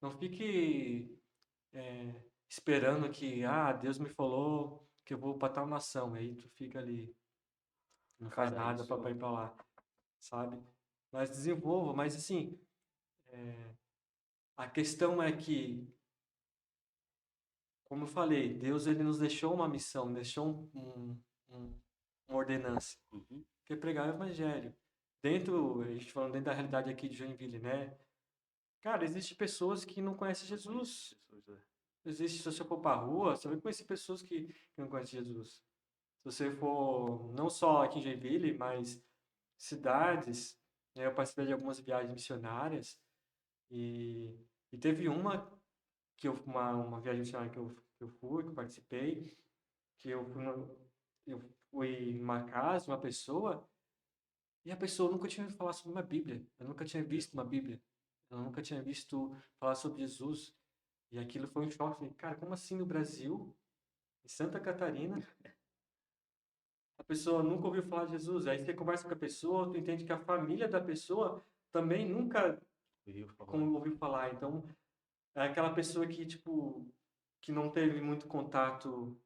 Não fique esperando que, Deus me falou que eu vou para tal nação. Aí tu fica ali, não faz Cara, nada para ir isso. para lá, sabe? Mas desenvolva, mas assim, a questão é que, como eu falei, Deus ele nos deixou uma missão, deixou um- uma ordenança, Uhum. que é pregar o evangelho. Dentro, a gente falando dentro da realidade aqui de Joinville, né? Cara, existem pessoas que não conhecem Jesus. Jesus, é. Existe, se você for para a rua, você vai conhecer pessoas que não conhecem Jesus. Se você for, não só aqui em Joinville, mas cidades, né, eu participei de algumas viagens missionárias e, e teve uma viagem missionária que eu fui, que eu participei, que eu fui numa casa de uma pessoa e a pessoa nunca tinha ouvido falar sobre uma Bíblia, eu nunca tinha visto uma Bíblia, eu nunca tinha visto falar sobre Jesus. E aquilo foi um choque. Falei, cara, como assim no Brasil, em Santa Catarina, a pessoa nunca ouviu falar de Jesus? Aí você conversa com a pessoa, tu entende que a família da pessoa também nunca Ouviu falar. como ouviu falar. Então, é aquela pessoa que, tipo, que não teve muito contato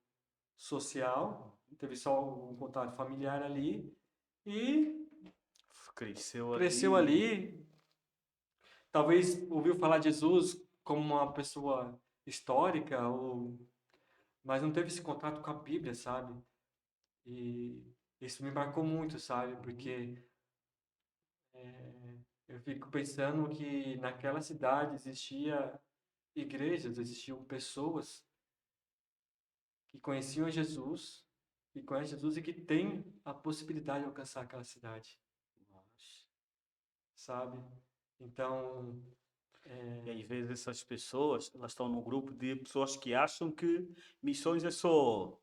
social, teve só um contato familiar ali e Cresceu cresceu ali. ali. Talvez ouviu falar de Jesus como uma pessoa histórica, mas não teve esse contato com a Bíblia, sabe? E isso me marcou muito, sabe? Uhum. Porque eu fico pensando que naquela cidade existia igrejas, existiam pessoas que conheciam Jesus, que conhecem Jesus e que têm a possibilidade de alcançar aquela cidade, Mas, sabe? Então, e às vezes essas pessoas, elas estão num grupo de pessoas que acham que missões é só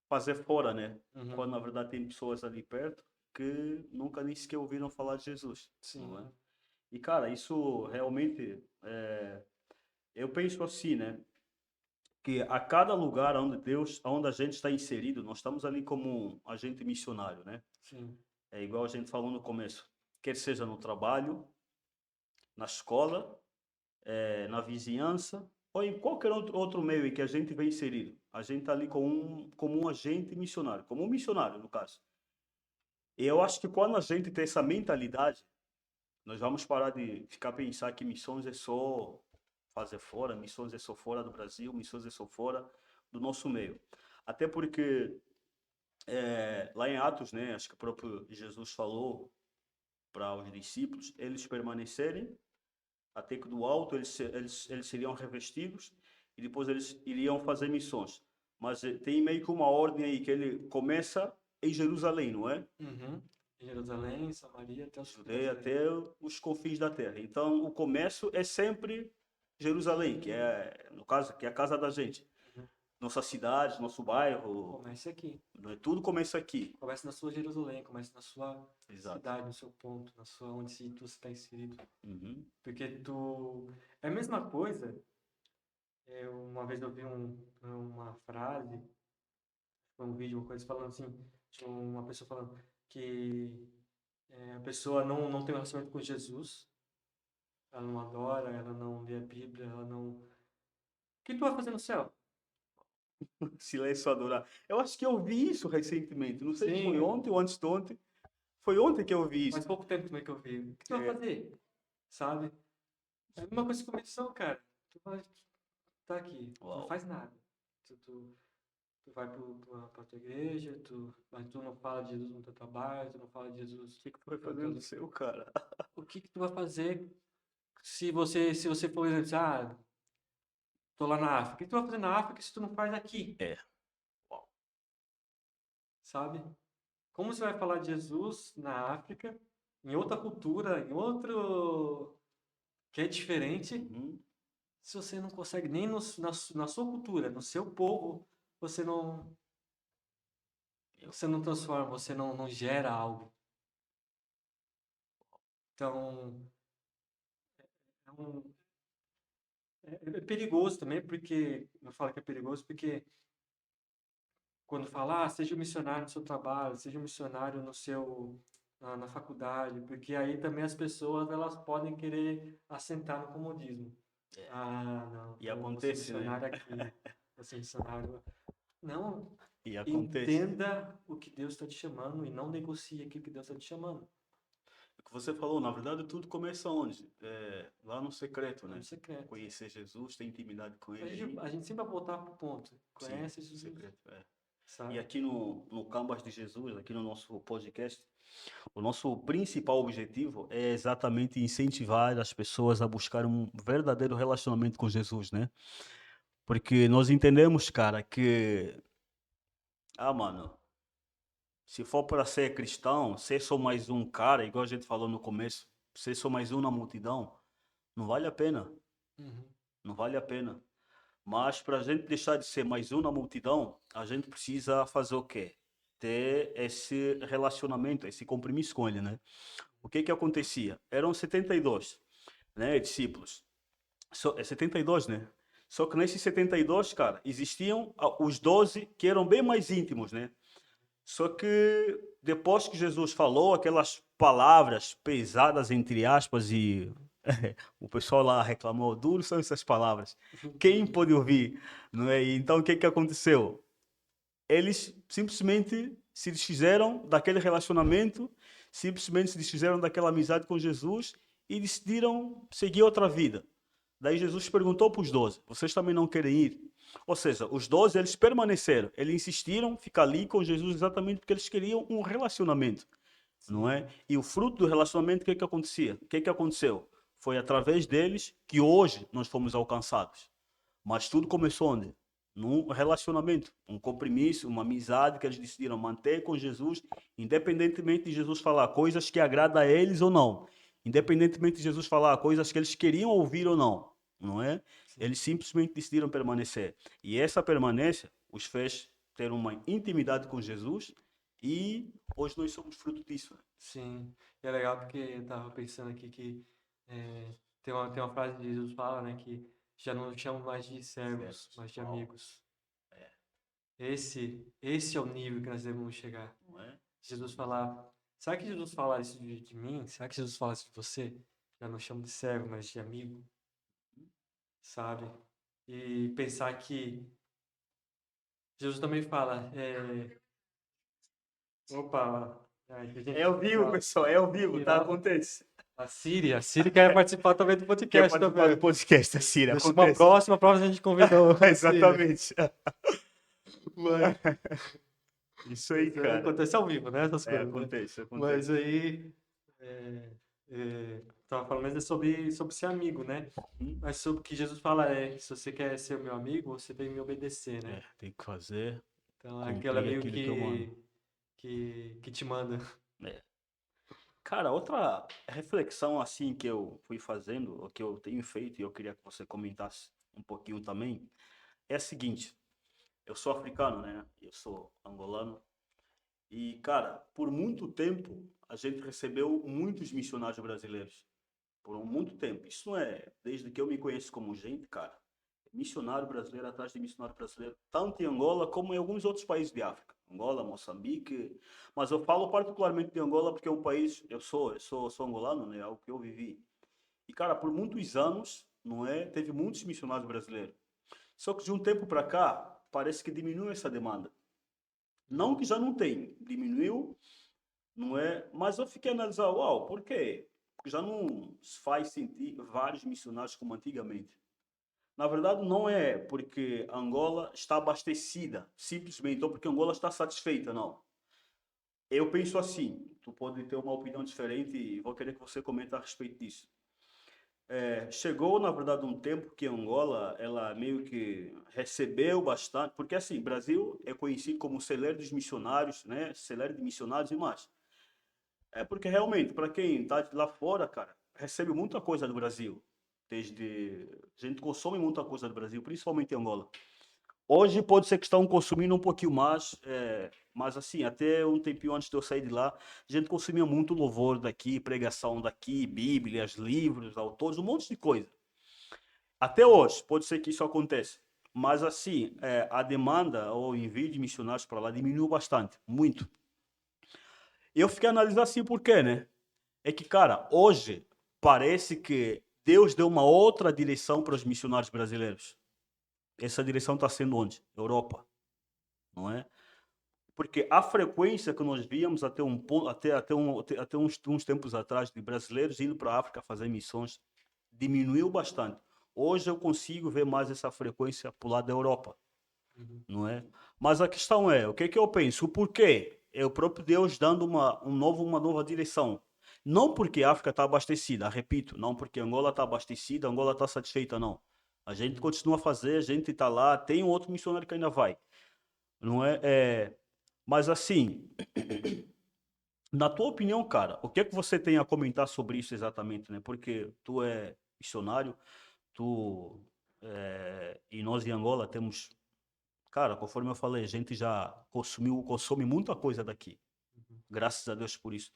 fazer fora, né? uhum, Quando na verdade tem pessoas ali perto que nunca nem sequer ouviram falar de Jesus, não é? sim, E cara, isso realmente, eu penso assim, né? Que a cada lugar onde Deus, onde a gente está inserido, nós estamos ali como um agente missionário, né? sim, É igual a gente falou no começo, quer seja no trabalho, na escola, na vizinhança ou em qualquer outro meio em que a gente vem inserido. A gente está ali como um agente missionário, como um missionário, no caso. E eu acho que quando a gente tem essa mentalidade, nós vamos parar de ficar pensar que missões é só fazer fora, missões é só fora do Brasil, missões é só fora do nosso meio. Até porque lá em Atos, né, acho que o próprio Jesus falou para os discípulos eles permanecerem até que do alto eles seriam revestidos e depois eles iriam fazer missões. Mas tem meio que uma ordem aí que ele começa em Jerusalém, não é? uhum. Jerusalém, Samaria, até os confins da Judeia terra. até os confins da terra. Então o começo é sempre Jerusalém, que é, no caso, que é a casa da gente. Uhum. Nossa cidade, nosso bairro, Comece aqui. não é? Tudo começa aqui. Comece na sua Jerusalém, comece na sua Exato. cidade, no seu ponto, na sua onde você está inserido. Uhum. Porque tu. É a mesma coisa. Uma vez eu vi uma frase, foi um vídeo, uma coisa falando assim, tinha uma pessoa falando que a pessoa não tem um relacionamento com Jesus, ela não adora, ela não lê a Bíblia, ela não. O que tu vai fazer no céu? Silêncio adorar. Eu acho que eu vi isso recentemente. Não sei se foi Sim, ontem ou antes de ontem. Foi ontem que eu vi faz isso. pouco tempo também que eu vi. O que tu vai É, fazer? Sabe? É a mesma coisa com missão, cara. Tu vai tá aqui, tu não uau. faz nada. Tu vai pra tua igreja, mas tu não fala de Jesus no teu trabalho, tu não fala de O Jesus que que tu vai no fazer teu no seu, cara? o que que tu vai fazer se você for exemplo, tô lá na África. O que tu vai fazer na África se tu não faz aqui, É. Uau. sabe? Como você vai falar de Jesus na África, em outra cultura, em outro que é diferente, Uhum. se você não consegue nem na sua cultura, no seu povo, você não você não transforma, você não gera algo. Então, é, é perigoso também, porque, eu falo que é perigoso porque quando fala, seja um missionário no seu trabalho, seja um missionário no seu, na faculdade, porque aí também as pessoas, elas podem querer assentar no comodismo. Ah, não, E vou ser acontece, né? missionário aqui, vou ser missionário. Não, E acontece. entenda o que Deus está te chamando e não negocie aquilo que Deus está te chamando. O que você falou, na verdade, tudo começa onde? Lá no secreto, É um né? secreto. Conhecer Jesus, ter intimidade com A ele gente, aí. a gente sempre vai voltar pro ponto. Sim, Conhece Jesus, secreto, E sabe? aqui no Canvas de Jesus, aqui no nosso podcast, o nosso principal objetivo é exatamente incentivar as pessoas a buscar um verdadeiro relacionamento com Jesus, né? Porque nós entendemos, cara, que, mano, se for para ser cristão, ser só mais um cara, igual a gente falou no começo, ser só mais um na multidão, não vale a pena, Uhum. não vale a pena. Mas para a gente deixar de ser mais um na multidão, a gente precisa fazer o quê? Ter esse relacionamento, esse compromisso com ele, né? O que que acontecia? Eram 72, né, discípulos. 72, né? Só que nesses 72, cara, existiam os 12 que eram bem mais íntimos, né? Só que depois que Jesus falou aquelas palavras pesadas, entre aspas, e o pessoal lá reclamou, duro são essas palavras. Quem pôde ouvir? Não é? E então o que que aconteceu? Eles simplesmente se desfizeram daquele relacionamento, simplesmente se desfizeram daquela amizade com Jesus e decidiram seguir outra vida. Daí Jesus perguntou para os 12, vocês também não querem ir? Ou seja, os 12 eles permaneceram, eles insistiram em ficar ali com Jesus exatamente porque eles queriam um relacionamento, não é? Sim. E o fruto do relacionamento, o que que acontecia? O que que aconteceu? Foi através deles que hoje nós fomos alcançados. Mas tudo começou onde? Num relacionamento, um compromisso, uma amizade que eles decidiram manter com Jesus, independentemente de Jesus falar coisas que agradam a eles ou não, independentemente de Jesus falar coisas que eles queriam ouvir ou não, não é? Sim. Eles simplesmente decidiram permanecer. E essa permanência os fez ter uma intimidade com Jesus e hoje nós somos fruto disso. Né? Sim. E é legal porque eu tava pensando aqui que tem uma frase que Jesus fala, né? Que já não chamo mais de servos, Servos. mas de Uau. amigos. Esse é o nível que nós devemos chegar. Não é? Jesus falar. Será que Jesus fala isso de mim? Será que Jesus fala isso de você? Já não chamo de servo, mas de amigo, sabe? E pensar que Jesus também fala. Opa! Ai, que É ao vivo, pessoal, é ao vivo, tá? Tirado. Acontece. A Siri quer participar também do Quer podcast participar do também. podcast, Cira? Deixa uma Acontece. próxima a gente convida a Siri. Exatamente. Mas, Isso aí, cara. acontece ao vivo, né? Essas coisas, né? Acontece, Mas acontece. aí, tava falando mesmo sobre ser amigo, né? Mas sobre o que Jesus fala se você quer ser meu amigo, você tem que me obedecer, né? Tem que fazer, Então, é aquele cumprir amigo aquilo que eu mando. que te manda. É. Cara, outra reflexão assim que eu fui fazendo, ou que eu tenho feito, e eu queria que você comentasse um pouquinho também, é a seguinte. Eu sou africano, né? Eu sou angolano. E, cara, por muito tempo a gente recebeu muitos missionários brasileiros. Por muito tempo. Isso não é desde que eu me conheço como gente, cara. Missionário brasileiro atrás de missionário brasileiro, tanto em Angola como em alguns outros países de África. Angola, Moçambique. Mas eu falo particularmente de Angola porque é um país, eu sou angolano, né? É o que eu vivi. E, cara, por muitos anos, não é? Teve muitos missionários brasileiros. Só que de um tempo para cá, parece que diminuiu essa demanda. Não que já não tem, diminuiu, não é? Mas eu fiquei a analisar, uau, por quê? Porque já não se faz sentir vários missionários como antigamente. Na verdade, não é porque Angola está abastecida, simplesmente, ou porque Angola está satisfeita, não. Eu penso assim, tu pode ter uma opinião diferente e vou querer que você comente a respeito disso. Chegou, na verdade, um tempo que Angola, ela meio que recebeu bastante, porque assim, Brasil é conhecido como celeiro dos missionários, né? Celeiro de missionários e mais. É porque realmente, para quem está lá fora, cara, recebe muita coisa do Brasil. Desde. A gente consome muita coisa do Brasil, principalmente em Angola. Hoje pode ser que estão consumindo um pouquinho mais, Mas assim, até um tempinho antes de eu sair de lá, a gente consumia muito louvor daqui, pregação daqui, bíblias, livros, autores, um monte de coisa. Até hoje, pode ser que isso aconteça. Mas assim, a demanda ou o envio de missionários para lá diminuiu bastante, muito. E eu fiquei analisando assim por quê, né? É que, cara, hoje parece que Deus deu uma outra direção para os missionários brasileiros. Essa direção está sendo onde? Europa, não é? Porque a frequência que nós víamos até um ponto, até uns tempos atrás de brasileiros indo para a África fazer missões diminuiu bastante. Hoje eu consigo ver mais essa frequência para o lado da Europa, Uhum. não é? Mas a questão é, o que é que eu penso? O porquê? É o próprio Deus dando uma nova direção. Não porque a África está abastecida, repito, não porque Angola está abastecida, Angola está satisfeita, não. A gente continua a fazer, a gente está lá, tem um outro missionário que ainda vai, não é? Mas assim, na tua opinião, cara, o que é que você tem a comentar sobre isso exatamente, né? Porque tu é missionário, tu e nós em Angola temos, cara, conforme eu falei, a gente já consome muita coisa daqui. Uhum. Graças a Deus por isso.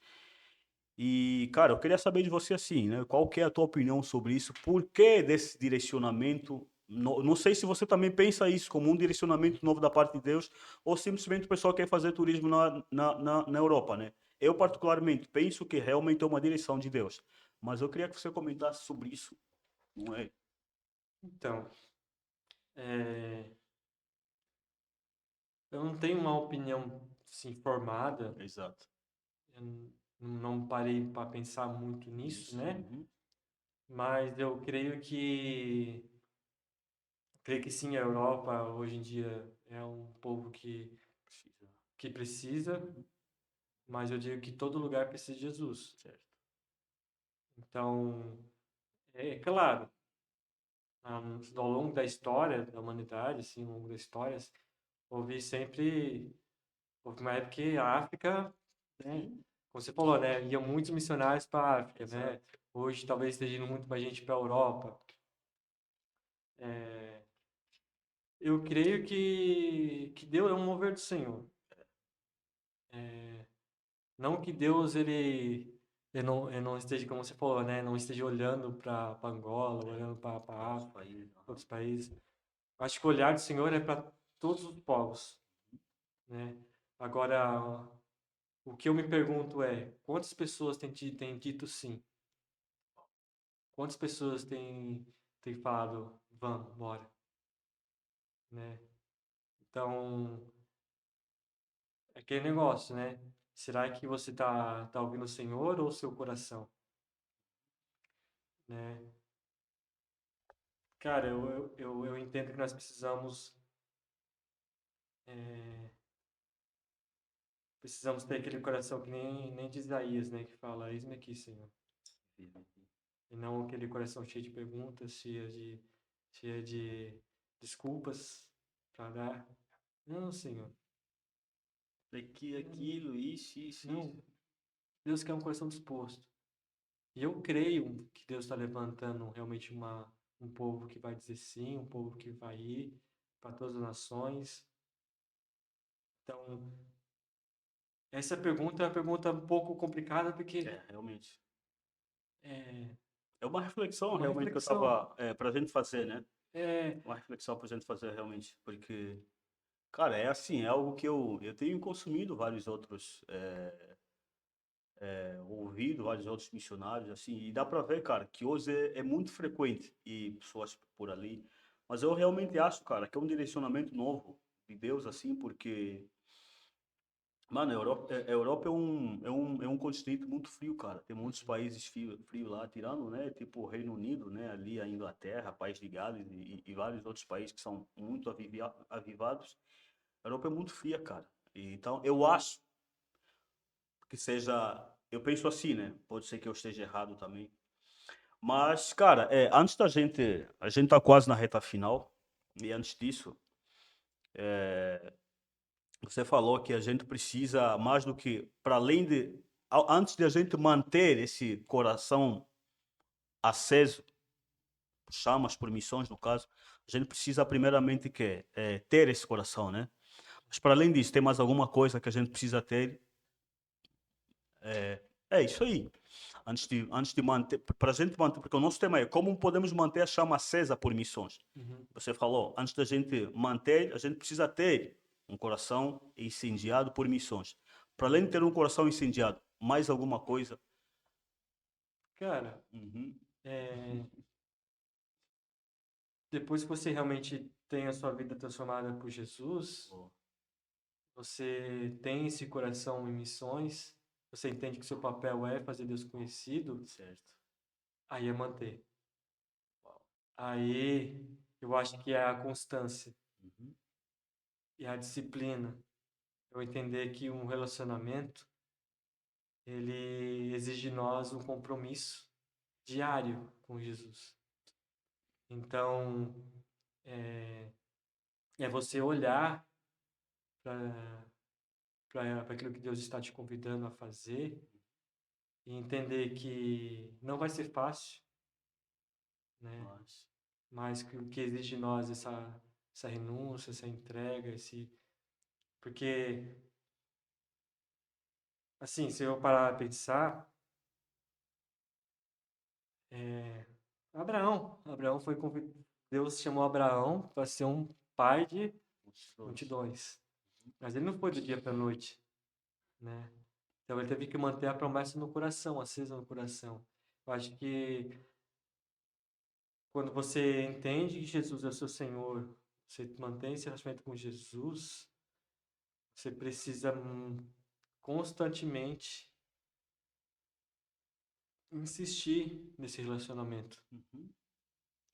E, cara, eu queria saber de você assim, né? Qual que é a tua opinião sobre isso? Por que desse direcionamento? Não sei se você também pensa isso como um direcionamento novo da parte de Deus ou simplesmente o pessoal quer fazer turismo na Europa, né? Eu, particularmente, penso que realmente é uma direção de Deus. Mas eu queria que você comentasse sobre isso, não é? Então, é, eu não tenho uma opinião assim, formada, Exato. não parei para pensar muito nisso, Isso. né? Uhum. Mas eu creio que sim, a Europa hoje em dia é um povo Precisa. que precisa, Uhum. mas eu digo que todo lugar precisa de Jesus. Certo. Então, é claro, ao longo da história da humanidade, assim, ao longo da história, houve sempre, houve uma época que a África, né, Sim. como você falou, né, iam muitos missionários para a África, né? Exato. Hoje talvez esteja indo muito mais gente para a Europa. É, eu creio que Deus é um mover do Senhor. É, não que Deus ele não esteja, como você falou, né, não esteja olhando para Angola, olhando para a Outros África, países. Aham. outros países. Acho que o olhar do Senhor é para todos os povos, né? Agora, o que eu me pergunto é, quantas pessoas têm dito sim? Quantas pessoas têm falado, vamos, bora, né? Então, é aquele negócio, né? Será que você tá ouvindo o Senhor ou o seu coração, né? Cara, eu entendo que nós é, precisamos ter aquele coração que nem de Isaías, né? Que fala, eis-me aqui, Senhor. E não aquele coração cheio de perguntas, cheia de desculpas para dar. Não, Senhor. Daqui, aquilo, isso. Não, Deus quer um coração disposto. E eu creio que Deus está levantando realmente um povo que vai dizer sim, um povo que vai ir para todas as nações. Então, essa pergunta é uma pergunta um pouco complicada, porque Realmente. é É uma reflexão uma realmente que eu reflexão. tava pra gente fazer, né? É, Uma reflexão pra gente fazer realmente, porque, cara, é assim, é algo que eu tenho consumido vários outros, ouvido vários outros missionários, assim, e dá pra ver, cara, que hoje é muito frequente e pessoas por ali, mas eu realmente acho, cara, que é um direcionamento novo de Deus, assim, porque mano, a Europa é um continente muito frio, cara. Tem muitos países frio lá, tirando, né? Tipo o Reino Unido, né? Ali a Inglaterra, País de Gales e vários outros países que são muito avivados. A Europa é muito fria, cara. Então, eu acho que seja. Eu penso assim, né? Pode ser que eu esteja errado também. Mas, cara, antes da gente. A gente tá quase na reta final. E antes disso, você falou que a gente precisa mais do que, para além de, antes de a gente manter esse coração aceso, por chamas, por missões no caso, a gente precisa primeiramente ter esse coração, né? Mas para além disso, tem mais alguma coisa que a gente precisa ter? É isso aí. Antes de manter, para a gente manter, porque o nosso tema é como podemos manter a chama acesa por missões. Uhum. Você falou, antes da gente manter, a gente precisa ter um coração incendiado por missões. Para além de ter um coração incendiado, mais alguma coisa? Cara, Uhum. é, depois que você realmente tem a sua vida transformada por Jesus, Boa. você tem esse coração em missões, você entende que seu papel é fazer Deus conhecido, Certo. aí é manter. Aí eu acho que é a constância Uhum. e a disciplina. Eu entender que um relacionamento, ele exige de nós um compromisso diário com Jesus. Então, é, é você olhar para aquilo que Deus está te convidando a fazer e entender que não vai ser fácil, né? Mas, Mas que o que exige de nós essa renúncia, essa entrega, porque assim, se eu parar a pensar, é, Abraão foi Deus chamou Abraão para ser um pai de multidões. multidões, mas ele não foi do dia para a noite, né? Então ele teve que manter a promessa no coração, acesa no coração. Eu acho que quando você entende que Jesus é o seu Senhor, você mantém esse relacionamento com Jesus, você precisa constantemente insistir nesse relacionamento. Uhum.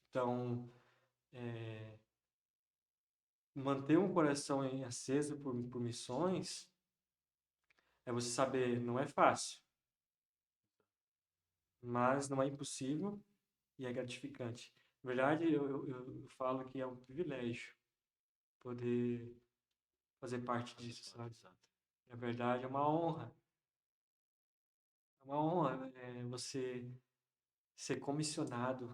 Então, manter um coração aceso por missões é você saber, não é fácil, mas não é impossível e é gratificante. Na verdade, eu falo que é um privilégio poder fazer parte disso, sabe? Exato. Na verdade, é uma honra. É uma honra você ser comissionado.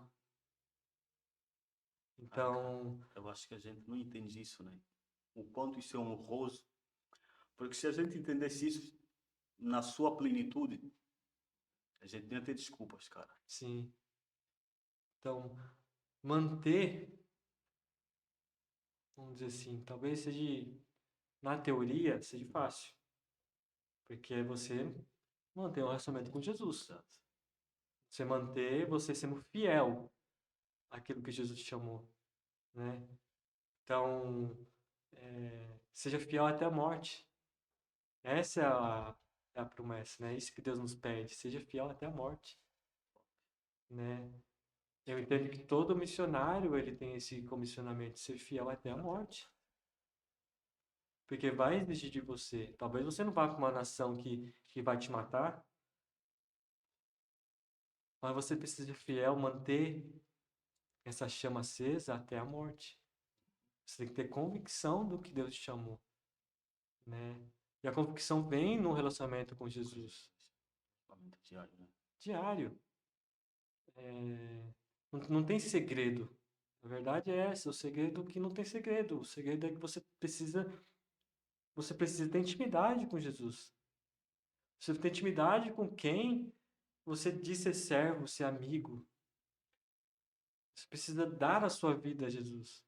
Ah, cara, Então, eu acho que a gente não entende isso, né? O quanto isso é honroso. Porque se a gente entendesse isso na sua plenitude, a gente não ia ter desculpas, cara. sim. Então, manter, vamos dizer assim, talvez seja, na teoria, seja fácil. Porque é você manter um relacionamento com Jesus. Exato. Você manter você sendo fiel àquilo que Jesus te chamou, né? Então, seja fiel até a morte. Essa é a promessa, né? Isso que Deus nos pede. Seja fiel até a morte, né? Eu entendo que todo missionário ele tem esse comissionamento de ser fiel até a morte. Porque vai exigir de você. Talvez você não vá para uma nação que vai te matar, mas você precisa ser fiel, manter essa chama acesa até a morte. Você tem que ter convicção do que Deus te chamou, né? E a convicção vem no relacionamento com Jesus, Relacionamento diário, né? diário. Não tem segredo. A verdade é essa, o segredo que não tem segredo. O segredo é que você precisa ter intimidade com Jesus. Você tem intimidade com quem você diz ser servo, ser amigo. Você precisa dar a sua vida a Jesus.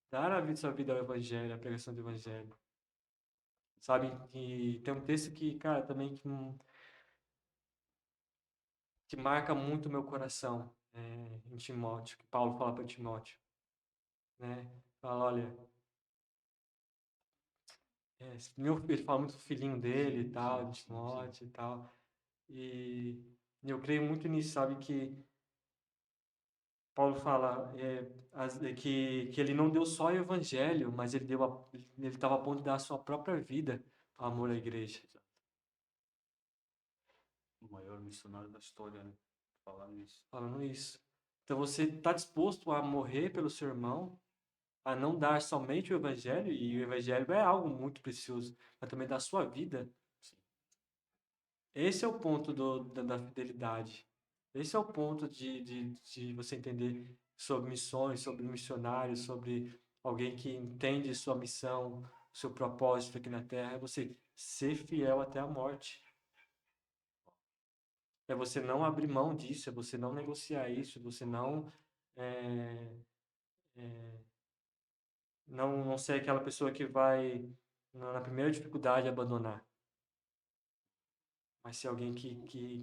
Dar sua vida ao Evangelho, à pregação do Evangelho. Sabe? E tem um texto que, cara, também que marca muito o meu coração, em Timóteo, que Paulo fala para Timóteo, né? Fala, olha, ele fala muito do filhinho dele e tal, de Sim. Timóteo e tal. E eu creio muito nisso, sabe? Que Paulo fala que ele não deu só o evangelho, mas ele estava a ponto de dar a sua própria vida por amor à igreja. Exato. O maior missionário da história, né? Falar nisso. Falando isso. Então você está disposto a morrer pelo seu irmão, a não dar somente o evangelho, e o evangelho é algo muito precioso, mas também dar a sua vida. Sim. Esse é o ponto da fidelidade. Esse é o ponto de você entender sobre missões, sobre missionários, sobre alguém que entende sua missão, o seu propósito aqui na Terra, é você ser fiel até a morte. É você não abrir mão disso, é você não negociar isso, é você não, é, não ser aquela pessoa que vai, na primeira dificuldade, abandonar. Mas ser alguém que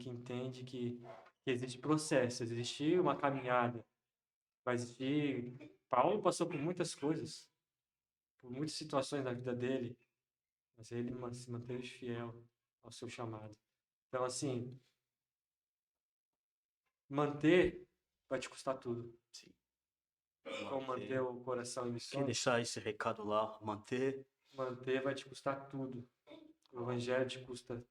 entende que existe processo, existe uma caminhada, vai existir. Paulo passou por muitas coisas, por muitas situações na vida dele, mas ele se manteve fiel ao seu chamado. Então, assim, manter vai te custar tudo. Sim. Como manter o coração em Quer missões? deixar esse recado lá, manter. Manter vai te custar tudo. O evangelho te custa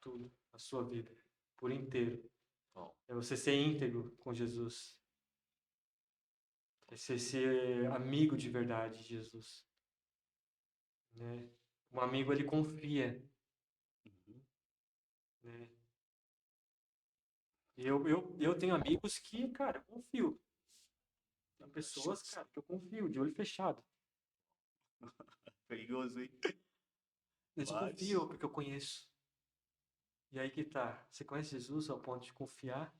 tudo, a sua vida, por inteiro. Ó, É você ser íntegro com Jesus. É você ser amigo de verdade de Jesus. Né? Um amigo, ele confia. uhum. Né? Eu tenho amigos que, cara, eu confio. Tem pessoas, cara, que eu confio, de olho fechado. Perigoso, hein? Mas eu Mas, confio porque eu conheço. E aí que tá. Você conhece Jesus ao ponto de confiar?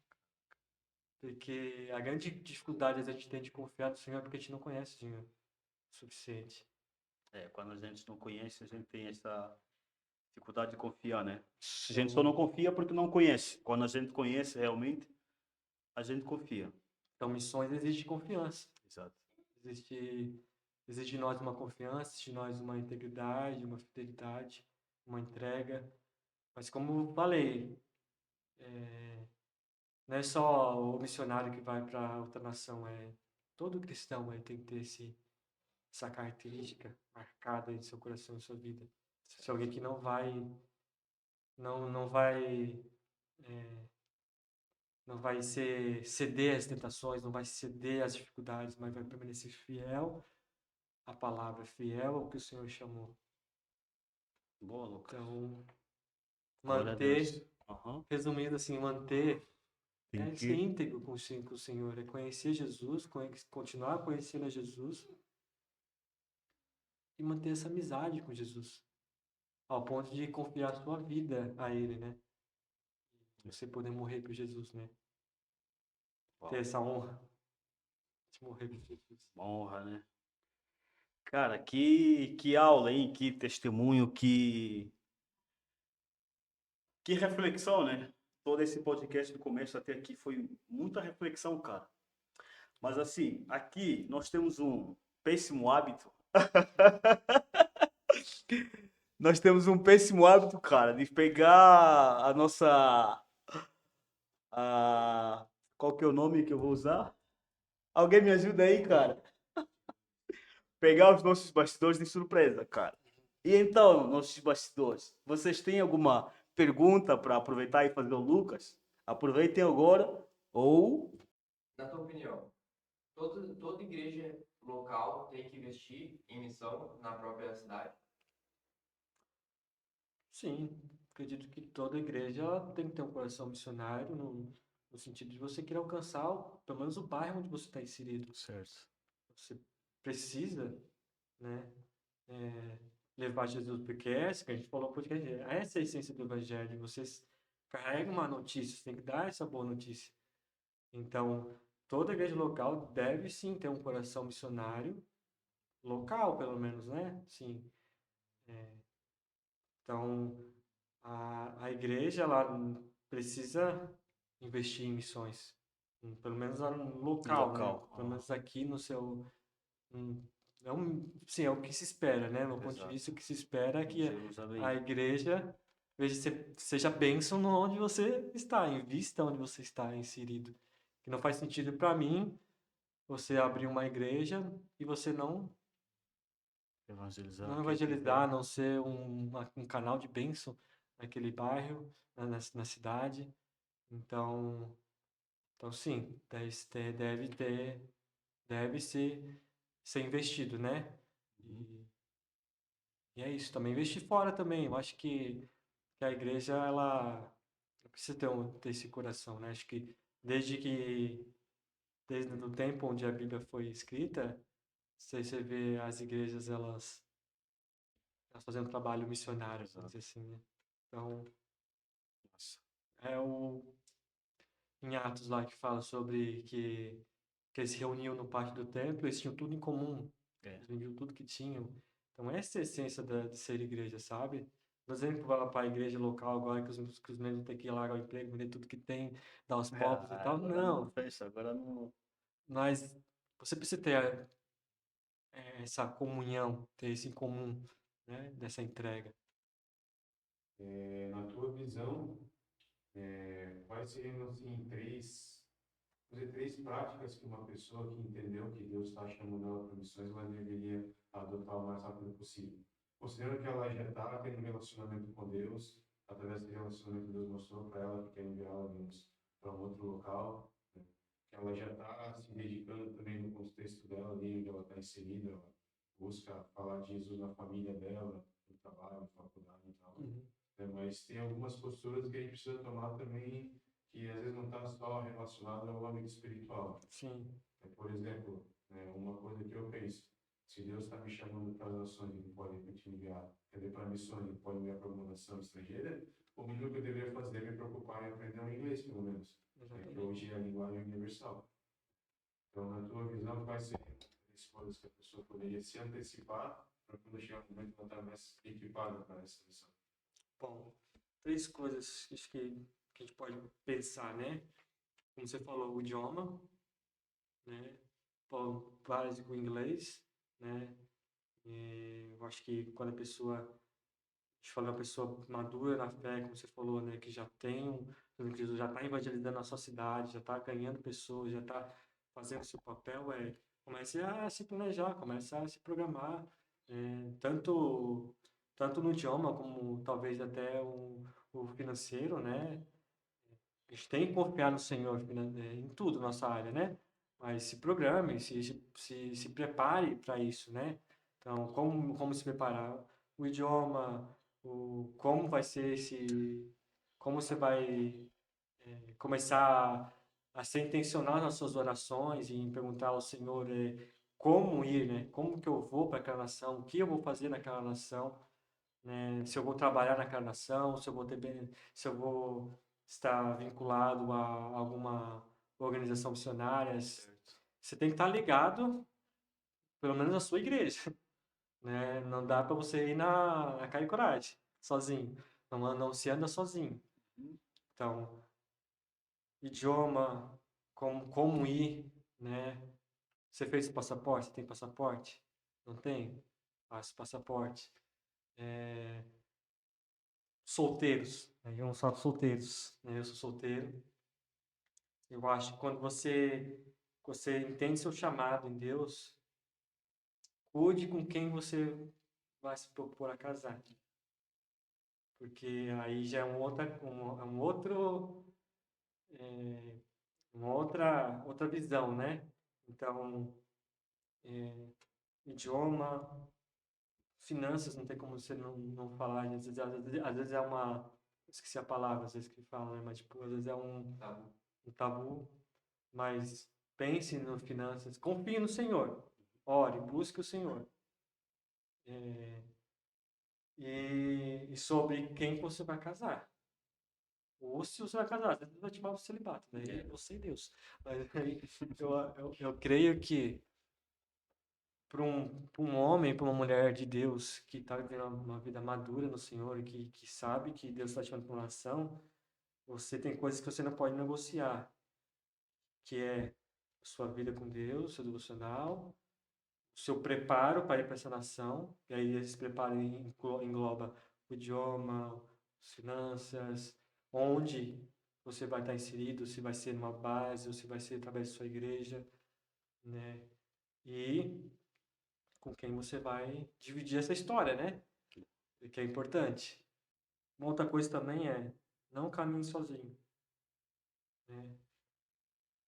Porque a grande dificuldade a gente tem de confiar no Senhor é porque a gente não conhece o Senhor o suficiente. quando a gente não conhece, a gente tem essa dificuldade de confiar, né? A gente só não Então, confia porque não conhece. Quando a gente conhece realmente, a gente confia. então missões exige confiança. Exato. Existe, exige de nós uma confiança, exige de nós uma integridade, uma fidelidade, uma entrega. Mas como eu falei, não é só o missionário que vai para outra nação, é todo cristão tem que ter essa característica marcada em seu coração, em sua vida. Se alguém que não vai, não vai ceder às tentações, não vai ceder às dificuldades, mas vai permanecer fiel à palavra, fiel ao que o Senhor chamou. Boa, Lucas. Então, Glória a Deus. manter, Aham. resumindo assim, manter Tem é ser que. íntegro com o Senhor, é conhecer Jesus, continuar conhecendo a Jesus e manter essa amizade com Jesus, ao ponto de confiar sua vida a Ele, né? Você poder morrer por Jesus, né? Ter Uau, essa honra de morrer por Jesus. uma honra, né? Cara, que aula, hein? Que testemunho, que reflexão, né? Todo esse podcast do começo até aqui foi muita reflexão, cara. Mas assim, aqui nós temos um péssimo hábito. Nós temos um péssimo hábito, cara, de pegar a nossa. A, qual que é o nome que eu vou usar? Alguém me ajuda aí, cara? Pegar os nossos bastidores de surpresa, cara. E então, nossos bastidores, vocês têm alguma pergunta para aproveitar e fazer o Lucas? Aproveitem agora ou Na tua opinião, toda igreja local tem que investir em missão na própria cidade? Sim, acredito que toda igreja ela tem que ter um coração missionário no sentido de você querer alcançar pelo menos o bairro onde você está inserido. certo. Você precisa, né, é, levar Jesus, porque essa que a gente falou, porque essa é a essência do evangelho. Você carrega uma notícia, você tem que dar essa boa notícia. Então, toda igreja local deve sim ter um coração missionário, local pelo menos, né? Sim. Então, a igreja ela precisa investir em missões. Pelo menos lá no No local, né? local. Pelo menos aqui no seu. Sim, é o que se espera, né? No ponto de Exato. vista, o que se espera é Em que a Jerusalém. igreja seja bênção onde você está, invista onde você está inserido. Que não faz sentido para mim você abrir uma igreja e você Evangelizar não quem tiver. evangelizar, não ser um canal de bênção naquele bairro, na cidade. Então, então sim, deve ser investido, né? Uhum. E é isso, também investir fora também. Eu acho que a igreja, ela precisa ter esse coração, né? Acho que desde que, desde o tempo onde a Bíblia foi escrita, você vê as igrejas, Nós fazendo trabalho missionário, vamos dizer assim, né? Então, é o em Atos lá que fala sobre que eles se reuniam no pátio do templo, eles tinham tudo em comum, É. eles vendiam tudo que tinham. Então, essa é a essência de ser igreja, sabe? Não dizendo que vai lá para a igreja local agora que os membros têm que ir largar o emprego, vender tudo que tem, dar aos pobres e tal. Agora não Não, fecha, agora não. mas você precisa ter essa comunhão, ter esse em comum, né? Dessa entrega. Na tua visão, quais seriam assim três práticas que uma pessoa que entendeu que Deus está chamando ela para missões, ela deveria adotar o mais rápido possível? Considerando que ela já está tendo um relacionamento com Deus, através desse relacionamento Deus mostrou para ela que quer enviá-la para um outro local, né? Que ela já está se dedicando também no contexto dela, ali onde ela está inserida, ela busca falar de Jesus na família dela, no trabalho, na faculdade e tal. Uhum. Mas tem algumas posturas que a gente precisa tomar também, que às vezes não está só relacionado ao âmbito espiritual. Sim. Por exemplo, uma coisa que eu penso, se Deus está me chamando para as nações, Ele pode te enviar, quer dizer, para missões, Ele pode enviar para uma nação estrangeira, o mínimo que eu deveria fazer é me preocupar em aprender o inglês, pelo menos, que hoje é a linguagem universal. Então, na tua visão, quais seriam as coisas que a pessoa poderia se antecipar para quando chegar o momento ela estar mais equipada para essa missão? Bom, três coisas acho que a gente pode pensar, né? Como você falou, o idioma, né? Básico inglês, né? E eu acho que quando a gente fala uma pessoa madura na fé, como você falou, né? Que já tem que Jesus já está evangelizando a sua cidade, já está ganhando pessoas, já está fazendo seu papel, comece a se planejar, comece a se programar, tanto no idioma como talvez até o financeiro, né? A gente tem que confiar no Senhor em tudo, nossa área, né? Mas se programe, se prepare para isso, né? Então, como se preparar? O idioma, como vai ser como você vai começar a ser intencional nas suas orações e em perguntar ao Senhor como ir, né? Como que eu vou para aquela nação? O que eu vou fazer naquela nação? Né? Se eu vou trabalhar naquela nação, se eu vou estar vinculado a alguma organização missionária. Você tem que estar ligado, pelo menos na sua igreja, né? Não dá para você ir na cara e coragem, sozinho. Não se anda sozinho. Então, idioma, como ir, né? Você fez o passaporte? Você tem passaporte? Não tem? Faça o passaporte. Solteiros, né? Eu não sou solteiros, né? Eu sou solteiro. Eu acho que quando você entende seu chamado em Deus, cuide com quem você vai se propor a casar. Porque aí já é um outro, é, uma outra visão, né? Então, é, idioma, finanças, não tem como você não falar. Às vezes é esqueci a palavra, às vezes que fala, né? Mas, tipo, às vezes é Tabu. um tabu. Mas pense nas finanças, confie no Senhor, ore, busque o Senhor. É, e sobre quem você vai casar. Ou se você vai casar, às vezes vai te chamar para o celibato, né? É você e Deus. Mas aí, eu creio que para um homem, para uma mulher de Deus que está vivendo uma vida madura no Senhor, e que sabe que Deus está te chamando para uma ação, você tem coisas que você não pode negociar, que é a sua vida com Deus, seu devocional, o seu preparo para ir para essa nação, e aí esse preparo engloba o idioma, as finanças, onde você vai estar inserido, se vai ser numa base ou se vai ser através da sua igreja, né? E com quem você vai dividir essa história, né? Que é importante. Uma outra coisa também é não caminhe sozinho, né?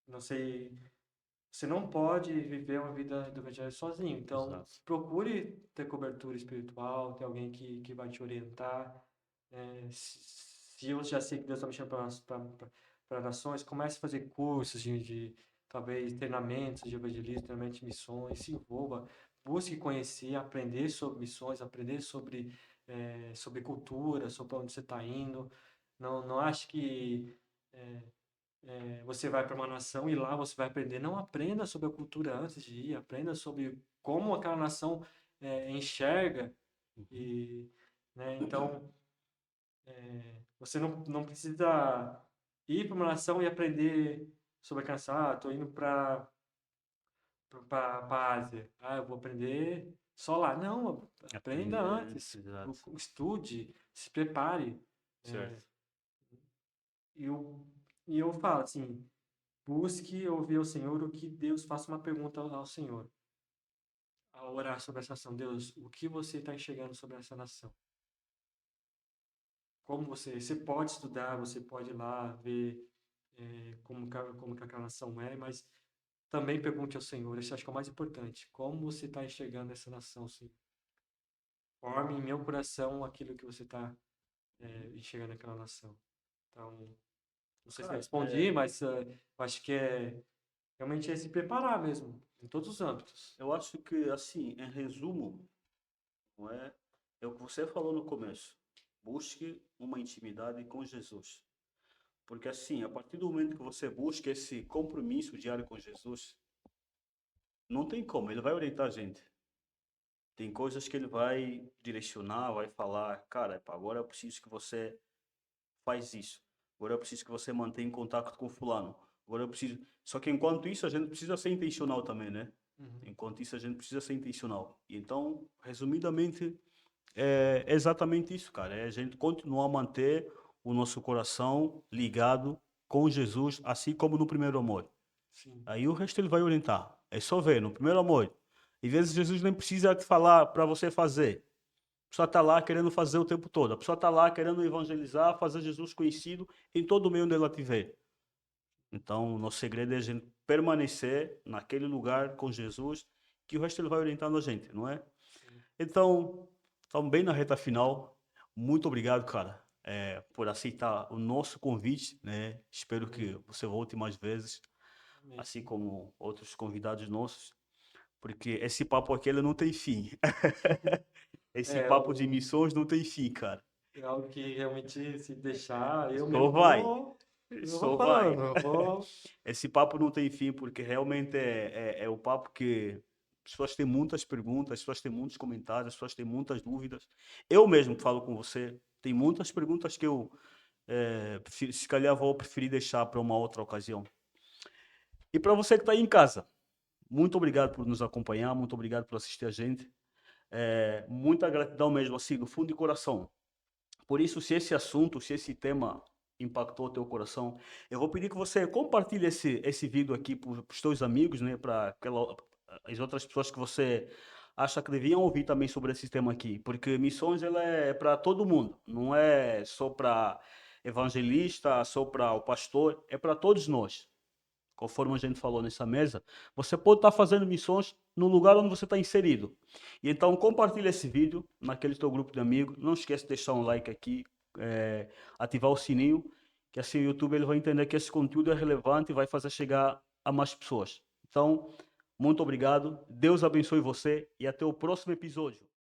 Não sei, você não pode viver uma vida do evangelho sozinho. Então, Exato. procure ter cobertura espiritual, ter alguém que vai te orientar. Se você já sei que Deus está me chamando para nações, comece a fazer cursos talvez treinamentos de evangelismo, treinamentos de missões, se envolva. busque conhecer, aprender sobre missões, aprender sobre cultura, sobre onde você está indo. Não ache que você vai para uma nação e lá você vai aprender. Não, aprenda sobre a cultura antes de ir, aprenda sobre como aquela nação enxerga. E, né, então, você não precisa ir para uma nação e aprender sobre cansar. Estou indo para a Ásia. Ah, eu vou aprender só lá. Não, aprenda Aprender, antes. exato. Estude, se prepare. Certo. E eu, e eu falo assim, busque ouvir ao Senhor, o que Deus faça uma pergunta ao Senhor. Ao orar sobre essa nação, Deus, o que você está enxergando sobre essa nação? Como você pode estudar, você pode ir lá ver como que aquela nação é, mas também pergunte ao Senhor, isso acho que é o mais importante. Como você está enxergando essa nação, Senhor? Forme em meu coração aquilo que você está enxergando naquela nação. Então, não sei se eu Cara, respondi, mas eu acho que realmente é se preparar mesmo, em todos os âmbitos. eu acho que, assim, em resumo, não é o que você falou no começo. Busque uma intimidade com Jesus. Porque, assim, a partir do momento que você busca esse compromisso diário com Jesus, não tem como, ele vai orientar a gente. Tem coisas que ele vai direcionar, vai falar, cara, pá, agora eu preciso que você faz isso. Agora eu preciso que você mantenha em contato com fulano. Agora eu preciso. Só que enquanto isso a gente precisa ser intencional também, né? Uhum. Enquanto isso a gente precisa ser intencional. Então, resumidamente, é exatamente isso, cara. É a gente continuar a manter o nosso coração ligado com Jesus, assim como no primeiro amor. Sim. Aí o resto ele vai orientar. É só ver, no primeiro amor. Às vezes Jesus nem precisa te falar para você fazer. A pessoa está lá querendo fazer o tempo todo. A pessoa está lá querendo evangelizar, fazer Jesus conhecido em todo o meio onde ela estiver. Então, o nosso segredo é a gente permanecer naquele lugar com Jesus, que o resto ele vai orientando a gente, não é? Sim. Então, estamos bem na reta final. Muito obrigado, cara, por aceitar o nosso convite, né? Espero que você volte mais vezes, Amém. assim como outros convidados nossos, porque esse papo aqui ele não tem fim. Esse É, papo de missões não tem fim, cara. é algo que realmente, se deixar, eu Só mesmo vai, vou só vai. falando, eu vou. Esse papo não tem fim, porque realmente é o papo que as pessoas têm muitas perguntas, as pessoas têm muitos comentários, as pessoas têm muitas dúvidas. Eu mesmo falo com você, tem muitas perguntas que eu, se calhar, vou preferir deixar para uma outra ocasião. E para você que está aí em casa, muito obrigado por nos acompanhar, muito obrigado por assistir a gente. Muita gratidão mesmo, assim, do fundo de coração. Por isso, se esse assunto, se esse tema impactou o teu coração, eu vou pedir que você compartilhe esse vídeo aqui para os teus amigos, né, para as outras pessoas que você acha que deviam ouvir também sobre esse tema aqui, porque missões ela é para todo mundo, não é só para evangelista, só para o pastor, é para todos nós. Conforme a gente falou nessa mesa, você pode estar fazendo missões no lugar onde você está inserido. E então compartilhe esse vídeo naquele teu grupo de amigos. Não esquece de deixar um like aqui, ativar o sininho, que assim o YouTube ele vai entender que esse conteúdo é relevante e vai fazer chegar a mais pessoas. Então, muito obrigado. Deus abençoe você e até o próximo episódio.